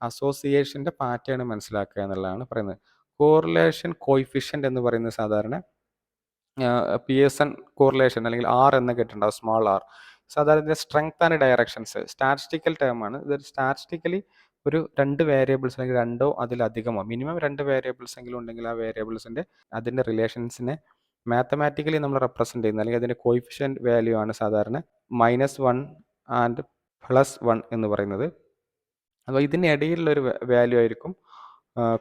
അസോസിയേഷൻ്റെ പാറ്റേൺ മനസ്സിലാക്കുക എന്നുള്ളതാണ് പറയുന്നത്. കോറിലേഷൻ കോയിഫിഷ്യൻ്റ് എന്ന് പറയുന്നത് സാധാരണ പിയേഴ്സൺ കോറിലേഷൻ അല്ലെങ്കിൽ R എന്ന് കേട്ടിട്ടുണ്ടാവും, സ്മോൾ r. സാധാരണ ഇതിൻ്റെ സ്ട്രെങ്ത് ആൻഡ് ഡയറക്ഷൻസ് സ്റ്റാറ്റിസ്റ്റിക്കൽ ടേമാണ്. ഇതൊരു സ്റ്റാറ്റിസ്റ്റിക്കലി ഒരു 2 വേരിയബിൾസ് അല്ലെങ്കിൽ 2ഓ അതിലധികമോ മിനിമം 2 വേരിയബിൾസ് എങ്കിലും ഉണ്ടെങ്കിൽ ആ വേരിയബിൾസിൻ്റെ അതിൻ്റെ റിലേഷൻസിനെ മാത്തമാറ്റിക്കലി നമ്മൾ റെപ്രസെൻ്റ് ചെയ്യുന്നത് അല്ലെങ്കിൽ അതിൻ്റെ കോയിഫിഷ്യൻറ്റ് വാല്യൂ ആണ് സാധാരണ -1 ആൻഡ് +1 എന്ന് പറയുന്നത്. അപ്പോൾ ഇതിനിടയിലുള്ളൊരു വാല്യൂ ആയിരിക്കും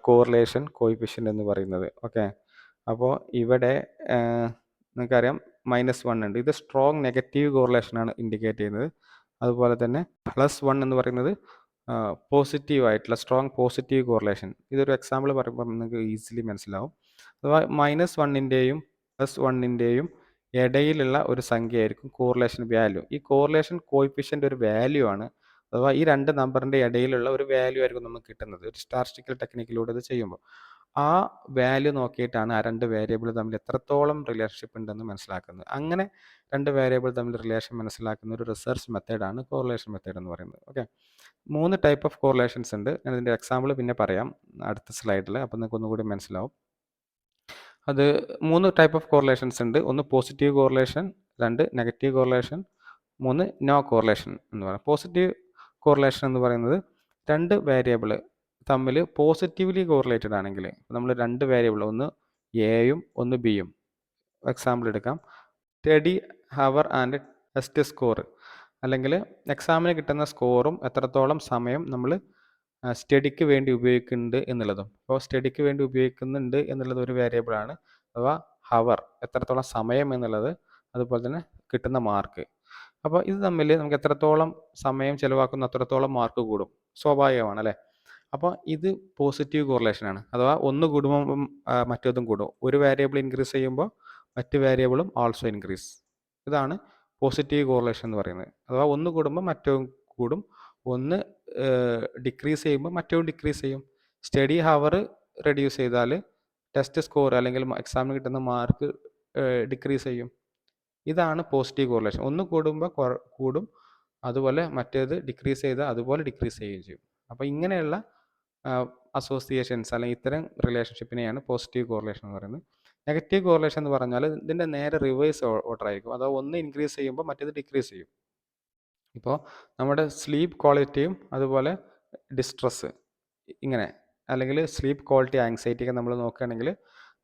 കോറിലേഷൻ കോയിഫിഷ്യൻ്റ് എന്ന് പറയുന്നത്. ഓക്കെ, അപ്പോൾ ഇവിടെ നിങ്ങൾക്കറിയാം -1 ഉണ്ട്. ഇത് സ്ട്രോങ് നെഗറ്റീവ് കോറിലേഷനാണ് ഇൻഡിക്കേറ്റ് ചെയ്യുന്നത്. അതുപോലെ തന്നെ +1 എന്ന് പറയുന്നത് പോസിറ്റീവ് ആയിട്ടുള്ള സ്ട്രോങ് പോസിറ്റീവ് കോറിലേഷൻ. ഇതൊരു എക്സാമ്പിൾ പറയുമ്പോൾ നിങ്ങൾക്ക് ഈസിലി മനസ്സിലാവും. അഥവാ -1ൻ്റെയും +1ൻ്റെയും ഇടയിലുള്ള ഒരു സംഖ്യയായിരിക്കും കോറിലേഷൻ വാല്യൂ. ഈ കോറിലേഷൻ കോയിഫിഷ്യൻ്റ് ഒരു വാല്യൂ ആണ്. അഥവാ ഈ രണ്ട് നമ്പറിൻ്റെ ഇടയിലുള്ള ഒരു വാല്യൂ ആയിരിക്കും നമുക്ക് കിട്ടുന്നത് ഒരു സ്റ്റാറ്റിസ്റ്റിക്കൽ ടെക്നിക്കിലൂടെ ഇത് ചെയ്യുമ്പോൾ. ആ വാല്യൂ നോക്കിയിട്ടാണ് ആ രണ്ട് വേരിയബിൾ തമ്മിൽ എത്രത്തോളം റിലേഷൻഷിപ്പ് ഉണ്ടെന്ന് മനസ്സിലാക്കുന്നത്. അങ്ങനെ രണ്ട് വേരിയബിൾ തമ്മിൽ റിലേഷൻ മനസ്സിലാക്കുന്ന ഒരു റിസർച്ച് മെത്തേഡാണ് കോറിലേഷൻ മെത്തേഡ് എന്ന് പറയുന്നത്. ഓക്കെ, 3 ടൈപ്പ് ഓഫ് കോറിലേഷൻസ് ഉണ്ട്. ഞാൻ ഇതിൻ്റെ എക്സാമ്പിൾ പിന്നെ പറയാം അടുത്ത സ്ലൈഡിൽ. അപ്പോൾ നിങ്ങൾക്ക് ഒന്നുകൂടി മനസ്സിലാവും. അത് 3 ടൈപ്പ് ഓഫ് കോറിലേഷൻസ് ഉണ്ട്. ഒന്ന് positive correlation, 2 negative correlation, 3 no correlation എന്ന് പറയാം. പോസിറ്റീവ് കോറിലേഷൻ എന്ന് പറയുന്നത് രണ്ട് വേരിയബിൾ തമ്മിൽ പോസിറ്റീവ്ലി കോറിലേറ്റഡ് ആണെങ്കിൽ, നമ്മൾ രണ്ട് വേരിയബിൾ ഒന്ന് എയും ഒന്ന് ബിയും എക്സാമ്പിൾ എടുക്കാം. Study hour and test score, അല്ലെങ്കിൽ എക്സാമിന് കിട്ടുന്ന സ്കോറും എത്രത്തോളം സമയം നമ്മൾ സ്റ്റഡിക്ക് വേണ്ടി ഉപയോഗിക്കുന്നുണ്ട് എന്നുള്ളതും. അപ്പോൾ സ്റ്റഡിക്ക് വേണ്ടി ഉപയോഗിക്കുന്നുണ്ട് എന്നുള്ളത് ഒരു വേരിയബിളാണ്, അഥവാ ഹവർ എത്രത്തോളം സമയം എന്നുള്ളത്, അതുപോലെ തന്നെ കിട്ടുന്ന മാർക്ക്. അപ്പോൾ ഇത് തമ്മിൽ നമുക്ക് എത്രത്തോളം സമയം ചിലവാക്കുന്നു അത്രത്തോളം മാർക്ക് കൂടും, സ്വാഭാവികമാണ് അല്ലേ. അപ്പോൾ ഇത് പോസിറ്റീവ് കോറിലേഷനാണ്. അഥവാ ഒന്ന് കൂടുമ്പോൾ മറ്റൊന്നും കൂടും. ഒരു വേരിയബിൾ ഇൻക്രീസ് ചെയ്യുമ്പോൾ മറ്റ് വേരിയബിളും ഓൾസോ ഇൻക്രീസ്. ഇതാണ് പോസിറ്റീവ് കോറിലേഷൻ എന്ന് പറയുന്നത്. അഥവാ ഒന്ന് കൂടുമ്പോൾ മറ്റവും കൂടും, ഒന്ന് ഡിക്രീസ് ചെയ്യുമ്പോൾ മറ്റവും ഡിക്രീസ് ചെയ്യും. സ്റ്റഡി ഹവർ റെഡ്യൂസ് ചെയ്താൽ ടെസ്റ്റ് സ്കോർ അല്ലെങ്കിൽ എക്സാമിന് കിട്ടുന്ന മാർക്ക് ഡിക്രീസ് ചെയ്യും. ഇതാണ് പോസിറ്റീവ് കോറിലേഷൻ. ഒന്ന് കൂടുമ്പോൾ കൂടും, അതുപോലെ മറ്റേത് ഡിക്രീസ് ചെയ്താൽ അതുപോലെ ഡിക്രീസ് ചെയ്യുകയും ചെയ്യും. അപ്പോൾ ഇങ്ങനെയുള്ള അസോസിയേഷൻസ് അല്ലെങ്കിൽ ഇത്തരം റിലേഷൻഷിപ്പിനെയാണ് പോസിറ്റീവ് കോറിലേഷൻ എന്ന് പറയുന്നത്. നെഗറ്റീവ് കോറിലേഷൻ എന്ന് പറഞ്ഞാൽ ഇതിൻ്റെ നേരെ റിവേഴ്സ് ഓർഡർ ആയിരിക്കും. അഥവാ ഒന്ന് ഇൻക്രീസ് ചെയ്യുമ്പോൾ മറ്റേത് ഡിക്രീസ് ചെയ്യും. ഇപ്പോൾ നമ്മുടെ സ്ലീപ്പ് ക്വാളിറ്റിയും അതുപോലെ ഡിസ്ട്രെസ് ഇങ്ങനെ, അല്ലെങ്കിൽ സ്ലീപ്പ് ക്വാളിറ്റി ആങ്സൈറ്റി ഒക്കെ നമ്മൾ നോക്കുകയാണെങ്കിൽ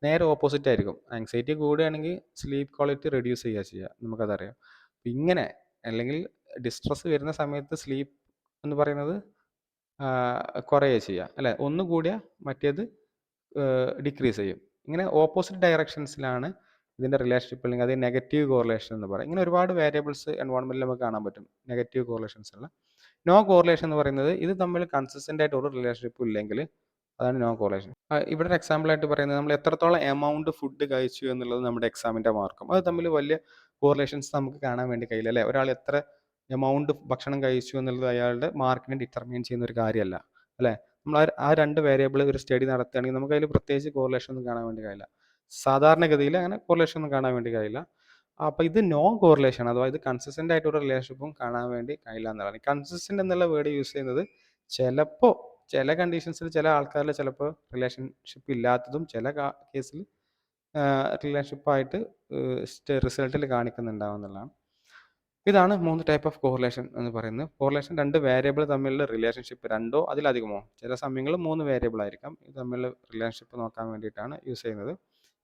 നേരെ ഓപ്പോസിറ്റ് ആയിരിക്കും. ആങ്സൈറ്റി കൂടുകയാണെങ്കിൽ സ്ലീപ്പ് ക്വാളിറ്റി റെഡ്യൂസ് ചെയ്യുക, നമുക്കതറിയാം. ഇങ്ങനെ അല്ലെങ്കിൽ ഡിസ്ട്രെസ് വരുന്ന സമയത്ത് സ്ലീപ്പ് എന്ന് പറയുന്നത് കുറയുക ചെയ്യുക അല്ലേ, ഒന്ന് കൂടിയാൽ മറ്റേത് ഡിക്രീസ് ചെയ്യും. ഇങ്ങനെ ഓപ്പോസിറ്റ് ഡയറക്ഷൻസിലാണ് ഇതിൻ്റെ റിലേഷൻഷിപ്പ്, അല്ലെങ്കിൽ അത് നെഗറ്റീവ് കോറിലേഷൻ എന്ന് പറയും. ഇങ്ങനെ ഒരുപാട് വേരിയബിൾസ് എൻവോൺമെൻറ്റിൽ നമുക്ക് കാണാൻ പറ്റും നെഗറ്റീവ് കോറിലേഷൻസ് ഉള്ള. നോ കോറിലേഷൻ എന്ന് പറയുന്നത് ഇത് തമ്മിൽ കൺസിസ്റ്റൻ്റ് ആയിട്ട് ഒരു റിലേഷൻഷിപ്പ് ഇല്ലെങ്കിൽ അതാണ് നോ കോറിലേഷൻ. ഇവിടെ ഒരു എക്സാമ്പിൾ ആയിട്ട് പറയുന്നത് നമ്മൾ എത്രത്തോളം എമൗണ്ട് ഫുഡ് കഴിച്ചു എന്നുള്ളത് നമ്മുടെ എക്സാമിൻ്റെ മാർക്കും അത് തമ്മിൽ വലിയ കോറിലേഷൻസ് നമുക്ക് കാണാൻ വേണ്ടി കഴിയില്ല അല്ലേ. ഒരാൾ എത്ര എമൗണ്ട് ഭക്ഷണം കഴിച്ചു എന്നുള്ളത് അയാളുടെ മാർക്കിനെ ഡിറ്റർമൈൻ ചെയ്യുന്ന ഒരു കാര്യമല്ല അല്ലേ. നമ്മൾ ആ രണ്ട് വേരിയബിൾ ഒരു സ്റ്റഡി നടത്തുകയാണെങ്കിൽ നമുക്ക് അതിൽ പ്രത്യേകിച്ച് കോറിലേഷൻ ഒന്നും കാണാൻ വേണ്ടി കഴിയില്ല. സാധാരണഗതിയിൽ അങ്ങനെ കോറിലേഷൻ ഒന്നും കാണാൻ വേണ്ടി കഴിയില്ല. അപ്പോൾ ഇത് നോ കോറിലേഷൻ, അഥവാ ഇത് കൺസിസ്റ്റൻ്റ് ആയിട്ടൊരു റിലേഷൻഷിപ്പും കാണാൻ വേണ്ടി കഴിയില്ല എന്നുള്ളതാണ്. കൺസിസ്റ്റൻ്റ് എന്നുള്ള വേർഡ് യൂസ് ചെയ്യുന്നത് ചിലപ്പോൾ ചില കണ്ടീഷൻസിൽ ചില ആൾക്കാരിൽ ചിലപ്പോൾ റിലേഷൻഷിപ്പ് ഇല്ലാത്തതും ചില കേസിൽ റിലേഷൻഷിപ്പായിട്ട് റിസൾട്ടിൽ കാണിക്കുന്നുണ്ടാവും എന്നുള്ളതാണ്. ഇതാണ് 3 ടൈപ്പ് ഓഫ് കോറിലേഷൻ എന്ന് പറയുന്നത്. കോറിലേഷൻ രണ്ട് വേരിയബിൾ തമ്മിലുള്ള റിലേഷൻഷിപ്പ്, രണ്ടോ അതിലധികമോ, ചില സമയങ്ങളിൽ 3 വേരിയബിൾ ആയിരിക്കാം, ഇത് തമ്മിലുള്ള റിലേഷൻഷിപ്പ് നോക്കാൻ വേണ്ടിയിട്ടാണ് യൂസ് ചെയ്യുന്നത്.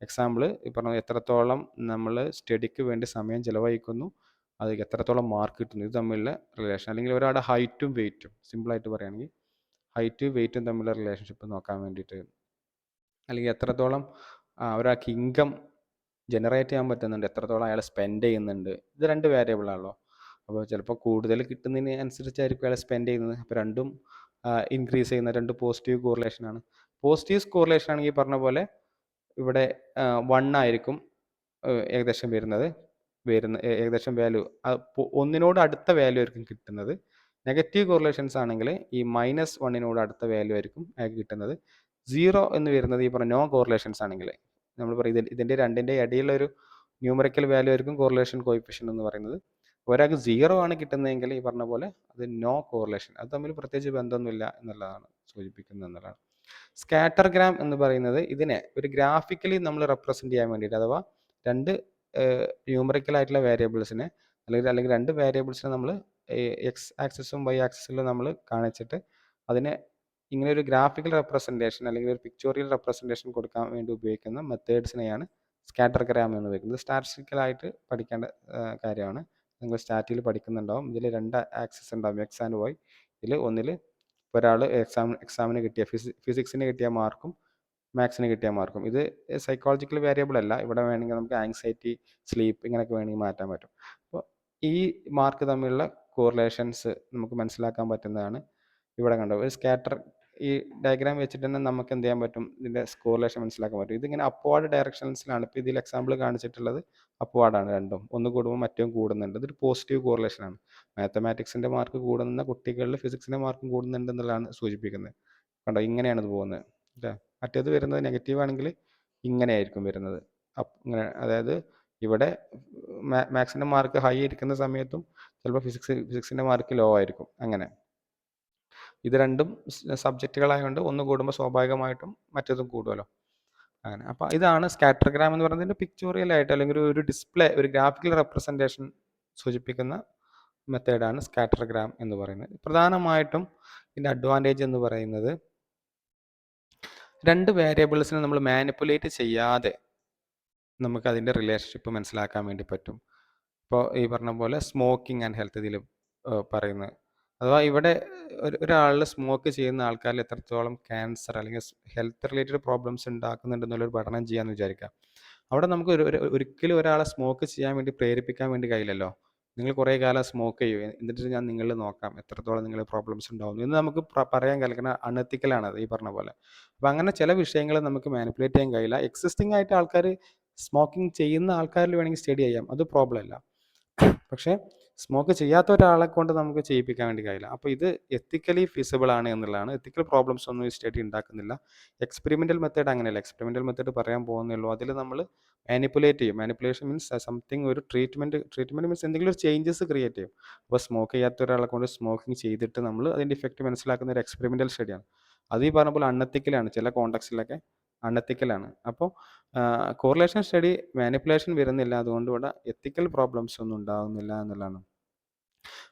എക്സാമ്പിൾ ഈ പറഞ്ഞ എത്രത്തോളം നമ്മൾ സ്റ്റഡിക്ക് വേണ്ടി സമയം ചിലവഴിക്കുന്നു, അത് എത്രത്തോളം മാർക്ക് കിട്ടുന്നു, ഇത് തമ്മിലുള്ള റിലേഷൻ. അല്ലെങ്കിൽ ഒരാളുടെ ഹൈറ്റും വെയിറ്റും, സിമ്പിളായിട്ട് പറയുകയാണെങ്കിൽ ഹൈറ്റും വെയിറ്റും തമ്മിലുള്ള റിലേഷൻഷിപ്പ് നോക്കാൻ വേണ്ടിയിട്ട്, അല്ലെങ്കിൽ എത്രത്തോളം ഒരാൾക്ക് ഇൻകം ജനറേറ്റ് ചെയ്യാൻ പറ്റുന്നുണ്ട്, എത്രത്തോളം അയാൾ സ്പെൻഡ് ചെയ്യുന്നുണ്ട്, ഇത് രണ്ട് വേരിയബിൾ ആണല്ലോ. അപ്പോൾ ചിലപ്പോൾ കൂടുതൽ കിട്ടുന്നതിന് അനുസരിച്ചായിരിക്കും അയാൾ സ്പെൻഡ് ചെയ്യുന്നത്. അപ്പോൾ രണ്ടും ഇൻക്രീസ് ചെയ്യുന്ന രണ്ട് പോസിറ്റീവ് കോറിലേഷനാണ്. പോസിറ്റീവ് കോറിലേഷൻ ആണെങ്കിൽ പറഞ്ഞ പോലെ ഇവിടെ 1 ആയിരിക്കും ഏകദേശം വരുന്ന ഏകദേശം വാല്യൂ ഒന്നിനോട് അടുത്ത വാല്യൂ ആയിരിക്കും കിട്ടുന്നത്. നെഗറ്റീവ് കോറിലേഷൻസ് ആണെങ്കിൽ ഈ -1 അടുത്ത വാല്യൂ ആയിരിക്കും അയാൾക്ക് കിട്ടുന്നത്. 0 എന്ന് വരുന്നത് ഈ പറഞ്ഞ നോ കോറിലേഷൻസ് ആണെങ്കിൽ നമ്മൾ പറയും ഇതിൻ്റെ രണ്ടിൻ്റെ ഇടയിലുള്ള ഒരു ന്യൂമറിക്കൽ വാല്യൂ ആയിരിക്കും കോറിലേഷൻ കോയിഫിഷ്യൻ്റ് എന്ന് പറയുന്നത്. ഒരാൾക്ക് 0 ആണ് കിട്ടുന്നതെങ്കിൽ ഈ പറഞ്ഞ പോലെ അത് നോ കോറിലേഷൻ, അത് തമ്മിൽ പ്രത്യേകിച്ച് ബന്ധമൊന്നുമില്ല എന്നുള്ളതാണ് സൂചിപ്പിക്കുന്നത് എന്നുള്ളതാണ്. സ്കാറ്റർഗ്രാം എന്ന് പറയുന്നത് ഇതിനെ ഒരു ഗ്രാഫിക്കലി നമ്മൾ റെപ്രസെൻറ്റ് ചെയ്യാൻ വേണ്ടിയിട്ട്, അഥവാ രണ്ട് ന്യൂമറിക്കൽ ആയിട്ടുള്ള വേരിയബിൾസിനെ അല്ലെങ്കിൽ രണ്ട് വേരിയബിൾസിനെ നമ്മൾ എക്സ് ആക്സിസും വൈ ആക്സിസിലും നമ്മൾ കാണിച്ചിട്ട് അതിനെ ഇങ്ങനെ ഒരു ഗ്രാഫിക്കൽ റെപ്രസെൻറ്റേഷൻ അല്ലെങ്കിൽ ഒരു പിക്ചോറിയൽ റെപ്രസെൻറ്റേഷൻ കൊടുക്കാൻ വേണ്ടി ഉപയോഗിക്കുന്ന മെത്തേഡ്സിനെയാണ് സ്കാറ്റർഗ്രാം എന്ന് ഉപയോഗിക്കുന്നത്. സ്റ്റാറ്റിസ്റ്റിക്കലായിട്ട് പഠിക്കേണ്ട കാര്യമാണ്. നിങ്ങൾ സ്റ്റാറ്റിൽ പഠിക്കുന്നുണ്ടാവും. ഇതിൽ 2 ആക്സിസ് ഉണ്ടാവും, എക്സ് ആൻഡ് വൈ. ഇതിൽ ഒന്നിൽ ഒരാൾ എക്സാമിന് കിട്ടിയ ഫിസിക്സിന് കിട്ടിയ മാർക്കും മാത്സിന് കിട്ടിയ മാർക്കും. ഇത് സൈക്കോളജിക്കൽ വേരിയബിൾ അല്ല. ഇവിടെ വേണമെങ്കിൽ നമുക്ക് ആങ്സൈറ്റി, സ്ലീപ്പ് ഇങ്ങനെയൊക്കെ വേണമെങ്കിൽ മാറ്റാൻ പറ്റും. അപ്പോൾ ഈ മാർക്ക് തമ്മിലുള്ള കോറിലേഷൻസ് നമുക്ക് മനസ്സിലാക്കാൻ പറ്റുന്നതാണ് ഇവിടെ കണ്ടത്. ഒരു സ്കാറ്റർ ഈ ഡയഗ്രാം വെച്ചിട്ട് തന്നെ നമുക്ക് എന്ത് ചെയ്യാൻ പറ്റും, ഇതിൻ്റെ കോറിലേഷൻ മനസ്സിലാക്കാൻ പറ്റും. ഇതിങ്ങനെ അപ്വാർഡ് ഡയറക്ഷൻസിലാണ്. ഇപ്പോൾ ഇതിൽ എക്സാമ്പിൾ കാണിച്ചിട്ടുള്ളത് അപ്വാർഡാണ് രണ്ടും. ഒന്ന് കൂടുമ്പോൾ മറ്റേ കൂടുന്നുണ്ട്. ഇതൊരു പോസിറ്റീവ് കോറിലേഷനാണ്. മാത്തമാറ്റിക്സിൻ്റെ മാർക്ക് കൂടുന്ന കുട്ടികളിൽ ഫിസിക്സിൻ്റെ മാർക്കും കൂടുന്നുണ്ട് എന്നുള്ളതാണ് സൂചിപ്പിക്കുന്നത്. കണ്ടോ, ഇങ്ങനെയാണ് ഇത് പോകുന്നത് അല്ലേ. മറ്റേത് വരുന്നത് നെഗറ്റീവ് ആണെങ്കിൽ ഇങ്ങനെയായിരിക്കും വരുന്നത്. ഇങ്ങനെ, അതായത് ഇവിടെ മാത്സിൻ്റെ മാർക്ക് ഹൈ ഇരിക്കുന്ന സമയത്തും ചിലപ്പോൾ ഫിസിക്സിൻ്റെ മാർക്ക് ലോ ആയിരിക്കും. അങ്ങനെ ഇത് രണ്ടും സബ്ജക്റ്റുകളായതുകൊണ്ട് ഒന്ന് കൂടുമ്പോൾ സ്വാഭാവികമായിട്ടും മറ്റേതും കൂടുമല്ലോ. അങ്ങനെ അപ്പോൾ ഇതാണ് സ്കാറ്റർഗ്രാം എന്ന് പറയുന്നതിൻ്റെ പിക്ചോറിയൽ ആയിട്ട് അല്ലെങ്കിൽ ഒരു ഡിസ്പ്ലേ, ഒരു ഗ്രാഫിക്കൽ റെപ്രസെൻറ്റേഷൻ സൂചിപ്പിക്കുന്ന മെത്തേഡാണ് സ്കാറ്റർഗ്രാം എന്ന് പറയുന്നത്. പ്രധാനമായിട്ടും ഇതിൻ്റെ അഡ്വാൻറ്റേജ് എന്ന് പറയുന്നത് 2 വേരിയബിൾസിനെ നമ്മൾ മാനിപ്പുലേറ്റ് ചെയ്യാതെ നമുക്ക് അതിൻ്റെ റിലേഷൻഷിപ്പ് മനസ്സിലാക്കാൻ വേണ്ടി പറ്റും. ഇപ്പോൾ ഈ പറഞ്ഞ പോലെ സ്മോക്കിംഗ് ആൻഡ് ഹെൽത്ത് ഇതിൽ പറയുന്നത്, അഥവാ ഇവിടെ ഒരാൾ സ്മോക്ക് ചെയ്യുന്ന ആൾക്കാരിൽ എത്രത്തോളം ക്യാൻസർ അല്ലെങ്കിൽ ഹെൽത്ത് റിലേറ്റഡ് പ്രോബ്ലംസ് ഉണ്ടാക്കുന്നുണ്ടെന്നുള്ളൊരു പഠനം ചെയ്യാമെന്ന് വിചാരിക്കാം. അവിടെ നമുക്ക് ഒരിക്കലും ഒരാളെ സ്മോക്ക് ചെയ്യാൻ വേണ്ടി പ്രേരിപ്പിക്കാൻ വേണ്ടി കഴിയില്ലല്ലോ. നിങ്ങൾ കുറേ കാലം സ്മോക്ക് ചെയ്യൂ, എന്നിട്ട് ഞാൻ നിങ്ങളിൽ നോക്കാം എത്രത്തോളം നിങ്ങൾ പ്രോബ്ലംസ് ഉണ്ടാകുന്നു എന്ന് നമുക്ക് പറയാൻ കഴിയില്ല. അൺഎത്തിക്കലാണ് അത് ഈ പറഞ്ഞ പോലെ. അപ്പം അങ്ങനെ ചില വിഷയങ്ങൾ നമുക്ക് മാനിപ്പുലേറ്റ് ചെയ്യാൻ കഴിയില്ല. എക്സിസ്റ്റിംഗ് ആയിട്ട് ആൾക്കാർ സ്മോക്കിംഗ് ചെയ്യുന്ന ആൾക്കാരിൽ വേണമെങ്കിൽ സ്റ്റഡി ചെയ്യാം, അത് പ്രോബ്ലം അല്ല. പക്ഷേ സ്മോക്ക് ചെയ്യാത്ത ഒരാളെ കൊണ്ട് നമുക്ക് ചെയ്യിപ്പിക്കാൻ വേണ്ടി കഴിയില്ല. അപ്പോൾ ഇത് എത്തിക്കലി ഫീസിബിൾ ആണ് എന്നുള്ളതാണ്. എത്തിക്കൽ പ്രോബ്ലംസ് ഒന്നും ഈ സ്റ്റഡി ഉണ്ടാക്കുന്നില്ല. എക്സ്പെരിമെൻ്റൽ മെത്തേഡ് അങ്ങനെയല്ല. എക്സ്പെരിമെൻ്റൽ മെത്തേഡ് പറയാൻ പോകുന്നുള്ളൂ. അതിൽ നമ്മൾ മാനിപ്പുലേറ്റ് ചെയ്യും. മാനിപ്പുലേഷൻ മീൻസ് സംതിങ്, ഒരു ട്രീറ്റ്മെൻറ്റ് മീൻസ് എന്തെങ്കിലും ഒരു ചേഞ്ചസ് ക്രിയേറ്റ് ചെയ്യും. അപ്പോൾ സ്മോക്ക് ചെയ്യാത്ത ഒരാളെ കൊണ്ട് സ്മോക്കിംഗ് ചെയ്തിട്ട് നമ്മൾ അതിൻ്റെ ഇഫക്റ്റ് മനസ്സിലാക്കുന്ന ഒരു എക്സ്പെരിമെൻ്റൽ സ്റ്റഡിയാണ്. അത് ഈ പറഞ്ഞ പോലെ അൺഎത്തിക്കലാണ്, ചില കോണ്ടക്സ്റ്റിലൊക്കെ അൺഎത്തിക്കലാണ്. അപ്പോൾ കോറിലേഷൻ സ്റ്റഡി മാനിപ്പുലേഷൻ വരുന്നില്ല, അതുകൊണ്ട് ഇവിടെ എത്തിക്കൽ പ്രോബ്ലംസ് ഒന്നും ഉണ്ടാകുന്നില്ല എന്നുള്ളതാണ്.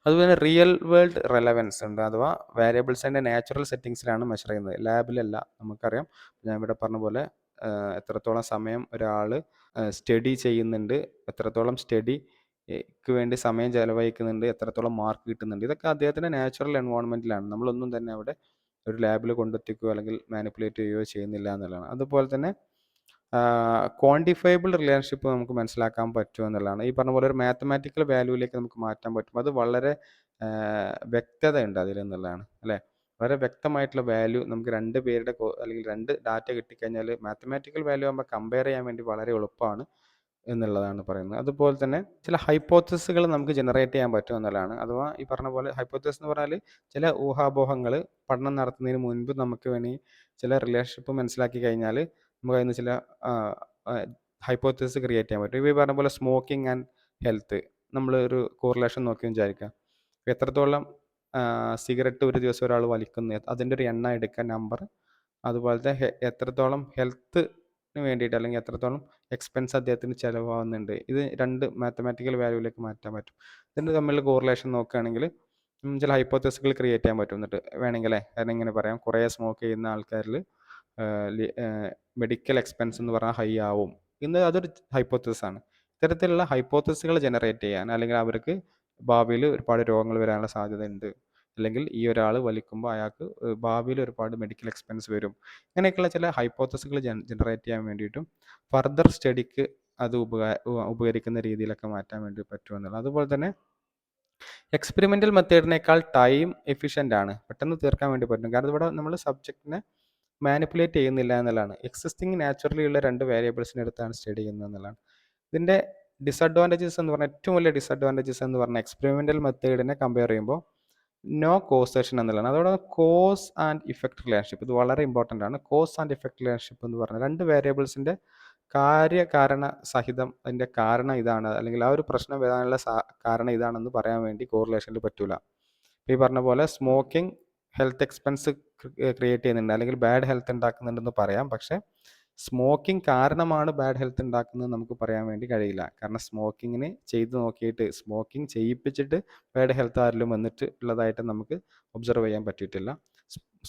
അതുപോലെ റിയൽ വേൾഡ് റെലവൻസ് ഉണ്ട്, അഥവാ വേരിയബിൾസിൻ്റെ നാച്ചുറൽ സെറ്റിങ്സിലാണ് മെഷർ ചെയ്യുന്നത്, ലാബിലല്ല. നമുക്കറിയാം, ഞാൻ ഇവിടെ പറഞ്ഞ പോലെ എത്രത്തോളം സമയം ഒരാൾ സ്റ്റഡി ചെയ്യുന്നുണ്ട്, എത്രത്തോളം സ്റ്റഡിക്ക് വേണ്ടി സമയം ചെലവഴിക്കുന്നുണ്ട്, എത്രത്തോളം മാർക്ക് കിട്ടുന്നുണ്ട്, ഇതൊക്കെ അദ്ദേഹത്തിൻ്റെ നാച്ചുറൽ എൻവയോൺമെൻറ്റിലാണ്. നമ്മളൊന്നും തന്നെ അവിടെ ഒരു ലാബിൽ കൊണ്ടെത്തിക്കുകയോ അല്ലെങ്കിൽ മാനിപ്പുലേറ്റ് ചെയ്യുകയോ ചെയ്യുന്നില്ല എന്നുള്ളതാണ്. അതുപോലെ തന്നെ ക്വാണ്ടിഫയബിൾ റിലേഷൻഷിപ്പ് നമുക്ക് മനസ്സിലാക്കാൻ പറ്റും എന്നുള്ളതാണ്. ഈ പറഞ്ഞ പോലെ ഒരു മാത്തമാറ്റിക്കൽ വാല്യൂവിലേക്ക് നമുക്ക് മാറ്റാൻ പറ്റും. അത് വളരെ വ്യക്തത ഉണ്ട് അതിലെന്നുള്ളതാണ് അല്ലേ. വളരെ വ്യക്തമായിട്ടുള്ള വാല്യൂ നമുക്ക് 2 പേരുടെ അല്ലെങ്കിൽ 2 ഡാറ്റ കിട്ടിക്കഴിഞ്ഞാൽ മാത്തമാറ്റിക്കൽ വാല്യൂ ആകുമ്പോൾ കമ്പയർ ചെയ്യാൻ വേണ്ടി വളരെ എളുപ്പമാണ് എന്നുള്ളതാണ് പറയുന്നത്. അതുപോലെ തന്നെ ചില ഹൈപ്പോത്തസിസുകൾ നമുക്ക് ജനറേറ്റ് ചെയ്യാൻ പറ്റും എന്നുള്ളതാണ്. അഥവാ ഈ പറഞ്ഞ പോലെ ഹൈപ്പോത്തസിസ് എന്ന് പറഞ്ഞാൽ ചില ഊഹാപോഹങ്ങൾ പഠനം നടത്തുന്നതിന് മുൻപ് നമുക്ക് വേണമെങ്കിൽ ചില റിലേഷൻഷിപ്പ് മനസ്സിലാക്കി കഴിഞ്ഞാൽ നമുക്ക് അതിന് ചില ഹൈപ്പോത്തസിസ് ക്രിയേറ്റ് ചെയ്യാൻ പറ്റും. ഈ പറഞ്ഞ പോലെ സ്മോക്കിംഗ് ആൻഡ് ഹെൽത്ത് നമ്മൾ ഒരു കോറിലേഷൻ നോക്കി വിചാരിക്കാം. എത്രത്തോളം സിഗരറ്റ് ഒരു ദിവസം ഒരാൾ വലിക്കുന്നു, അതിൻ്റെ ഒരു എണ്ണം എടുക്കുക, നമ്പർ. അതുപോലത്തെ എത്രത്തോളം ഹെൽത്തിന് വേണ്ടിയിട്ട് അല്ലെങ്കിൽ എത്രത്തോളം എക്സ്പെൻസ് അദ്ദേഹത്തിന് ചിലവാകുന്നുണ്ട്, ഇത് 2 മാത്തമാറ്റിക്കൽ വാല്യൂവിലേക്ക് മാറ്റാൻ പറ്റും. ഇതിൻ്റെ തമ്മിലുള്ള കോറിലേഷൻ നോക്കുകയാണെങ്കിൽ ചില ഹൈപ്പോത്തസിസുകൾ ക്രിയേറ്റ് ചെയ്യാൻ പറ്റും. എന്നിട്ട് വേണമെങ്കിൽ കാരണം ഇങ്ങനെ പറയാം, കുറേ സ്മോക്ക് ചെയ്യുന്ന ആൾക്കാരിൽ മെഡിക്കൽ എക്സ്പെൻസ് എന്ന് പറഞ്ഞാൽ ഹൈ ആവും എന്ന്, അതൊരു ഹൈപ്പോത്തസിസ് ആണ്. ഇത്തരത്തിലുള്ള ഹൈപ്പോത്തസിസുകൾ ജനറേറ്റ് ചെയ്യാൻ, അല്ലെങ്കിൽ അവർക്ക് ഭാവിയിൽ ഒരുപാട് രോഗങ്ങൾ വരാനുള്ള സാധ്യത ഉണ്ട്, അല്ലെങ്കിൽ ഈ ഒരാൾ വലിക്കുമ്പോൾ അയാൾക്ക് ഭാവിയിൽ ഒരുപാട് മെഡിക്കൽ എക്സ്പെൻസ് വരും, ഇങ്ങനെയൊക്കെയുള്ള ചില ഹൈപ്പോത്തസിസുകൾ ജനറേറ്റ് ചെയ്യാൻ വേണ്ടിയിട്ടും ഫർദർ സ്റ്റഡിക്ക് അത് ഉപകരിക്കുന്ന രീതിയിലൊക്കെ മാറ്റാൻ വേണ്ടി പറ്റുമെന്നുള്ളത്. അതുപോലെ തന്നെ എക്സ്പെരിമെൻ്റൽ മെത്തേഡിനേക്കാൾ ടൈം എഫിഷ്യൻ്റ് ആണ്, പെട്ടെന്ന് തീർക്കാൻ വേണ്ടി പറ്റും. കാരണം ഇവിടെ നമ്മൾ സബ്ജക്റ്റിനെ മാനിപ്പുലേറ്റ് ചെയ്യുന്നില്ല എന്നുള്ളതാണ്. എക്സിസ്റ്റിംഗ് നാച്ചുറലി ഉള്ള 2 വേരിയബിൾസിൻ്റെ അടുത്താണ് സ്റ്റഡി ചെയ്യുന്നത് എന്നുള്ളതാണ്. ഇതിൻ്റെ ഡിസഡ്വാൻറ്റേജസ് എന്ന് പറഞ്ഞാൽ, ഏറ്റവും വലിയ ഡിസഡ്വാൻറ്റേജസ് എന്ന് പറഞ്ഞാൽ എക്സ്പെരിമെൻ്റൽ മെത്തേഡിനെ കമ്പയർ ചെയ്യുമ്പോൾ നോ കോസേഷൻ എന്നുള്ളതാണ്. അതോടെ കോസ് ആൻഡ് ഇഫക്റ്റ് റിലേഷൻഷിപ്പ്, ഇത് വളരെ ഇമ്പോർട്ടൻ്റ് ആണ്. കോസ് ആൻഡ് ഇഫക്റ്റ് റിലേഷൻഷിപ്പ് എന്ന് പറഞ്ഞാൽ 2 വേരിയബിൾസിൻ്റെ കാര്യകാരണ സഹിതം അതിൻ്റെ കാരണം ഇതാണ്, അല്ലെങ്കിൽ ആ ഒരു പ്രശ്നം വരാനുള്ള കാരണം ഇതാണെന്ന് പറയാൻ വേണ്ടി കോറിലേഷനിൽ പറ്റൂല. ഈ പറഞ്ഞ പോലെ സ്മോക്കിംഗ് ഹെൽത്ത് എക്സ്പെൻസ് ക്രിയേറ്റ് ചെയ്യുന്നുണ്ട് അല്ലെങ്കിൽ ബാഡ് ഹെൽത്ത് ഉണ്ടാക്കുന്നുണ്ടെന്ന് പറയാം. പക്ഷേ സ്മോക്കിംഗ് കാരണമാണ് ബാഡ് ഹെൽത്ത് ഉണ്ടാക്കുന്നത് നമുക്ക് പറയാൻ വേണ്ടി കഴിയില്ല. കാരണം സ്മോക്കിങ്ങിന് ചെയ്ത് നോക്കിയിട്ട് സ്മോക്കിംഗ് ചെയ്യിപ്പിച്ചിട്ട് ബാഡ് ഹെൽത്ത് ആരിലും വന്നിട്ട് ഉള്ളതായിട്ട് നമുക്ക് ഒബ്സർവ് ചെയ്യാൻ പറ്റിയിട്ടില്ല.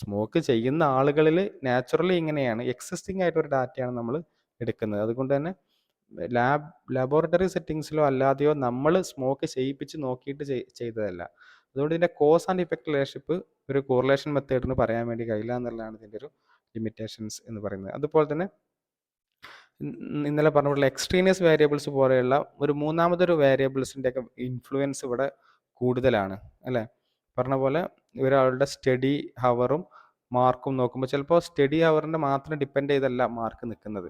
സ്മോക്ക് ചെയ്യുന്ന ആളുകളിൽ നാച്ചുറലി ഇങ്ങനെയാണ്, എക്സിസ്റ്റിംഗ് ആയിട്ടൊരു ഡാറ്റയാണ് നമ്മൾ എടുക്കുന്നത്. അതുകൊണ്ട് തന്നെ ലബോറട്ടറി സെറ്റിങ്സിലോ അല്ലാതെയോ നമ്മൾ സ്മോക്ക് ചെയ്യിപ്പിച്ച് നോക്കിയിട്ട് ചെയ്തതല്ല. അതുകൊണ്ട് ഇതിൻ്റെ കോസ് ആൻഡ് ഇഫക്റ്റ് റിലേഷൻഷിപ്പ് ഒരു കോറിലേഷൻ മെത്തേഡിന് പറയാൻ വേണ്ടി കഴിയില്ല എന്നുള്ളതാണ് ഇതിൻ്റെ ഒരു ലിമിറ്റേഷൻസ് എന്ന് പറയുന്നത്. അതുപോലെ തന്നെ ഇന്നലെ പറഞ്ഞ പോലെ എക്സ്ട്രീനിയസ് വേരിയബിൾസ് പോലെയുള്ള ഒരു മൂന്നാമതൊരു വേരിയബിൾസിൻ്റെ ഒക്കെ ഇൻഫ്ലുവൻസ് ഇവിടെ കൂടുതലാണ് അല്ലേ. പറഞ്ഞ പോലെ ഒരാളുടെ സ്റ്റഡി ഹവറും മാർക്കും നോക്കുമ്പോൾ ചിലപ്പോൾ സ്റ്റഡി ഹവറിൻ്റെ മാത്രം ഡിപ്പെൻഡ് ചെയ്തല്ല മാർക്ക് നിൽക്കുന്നത്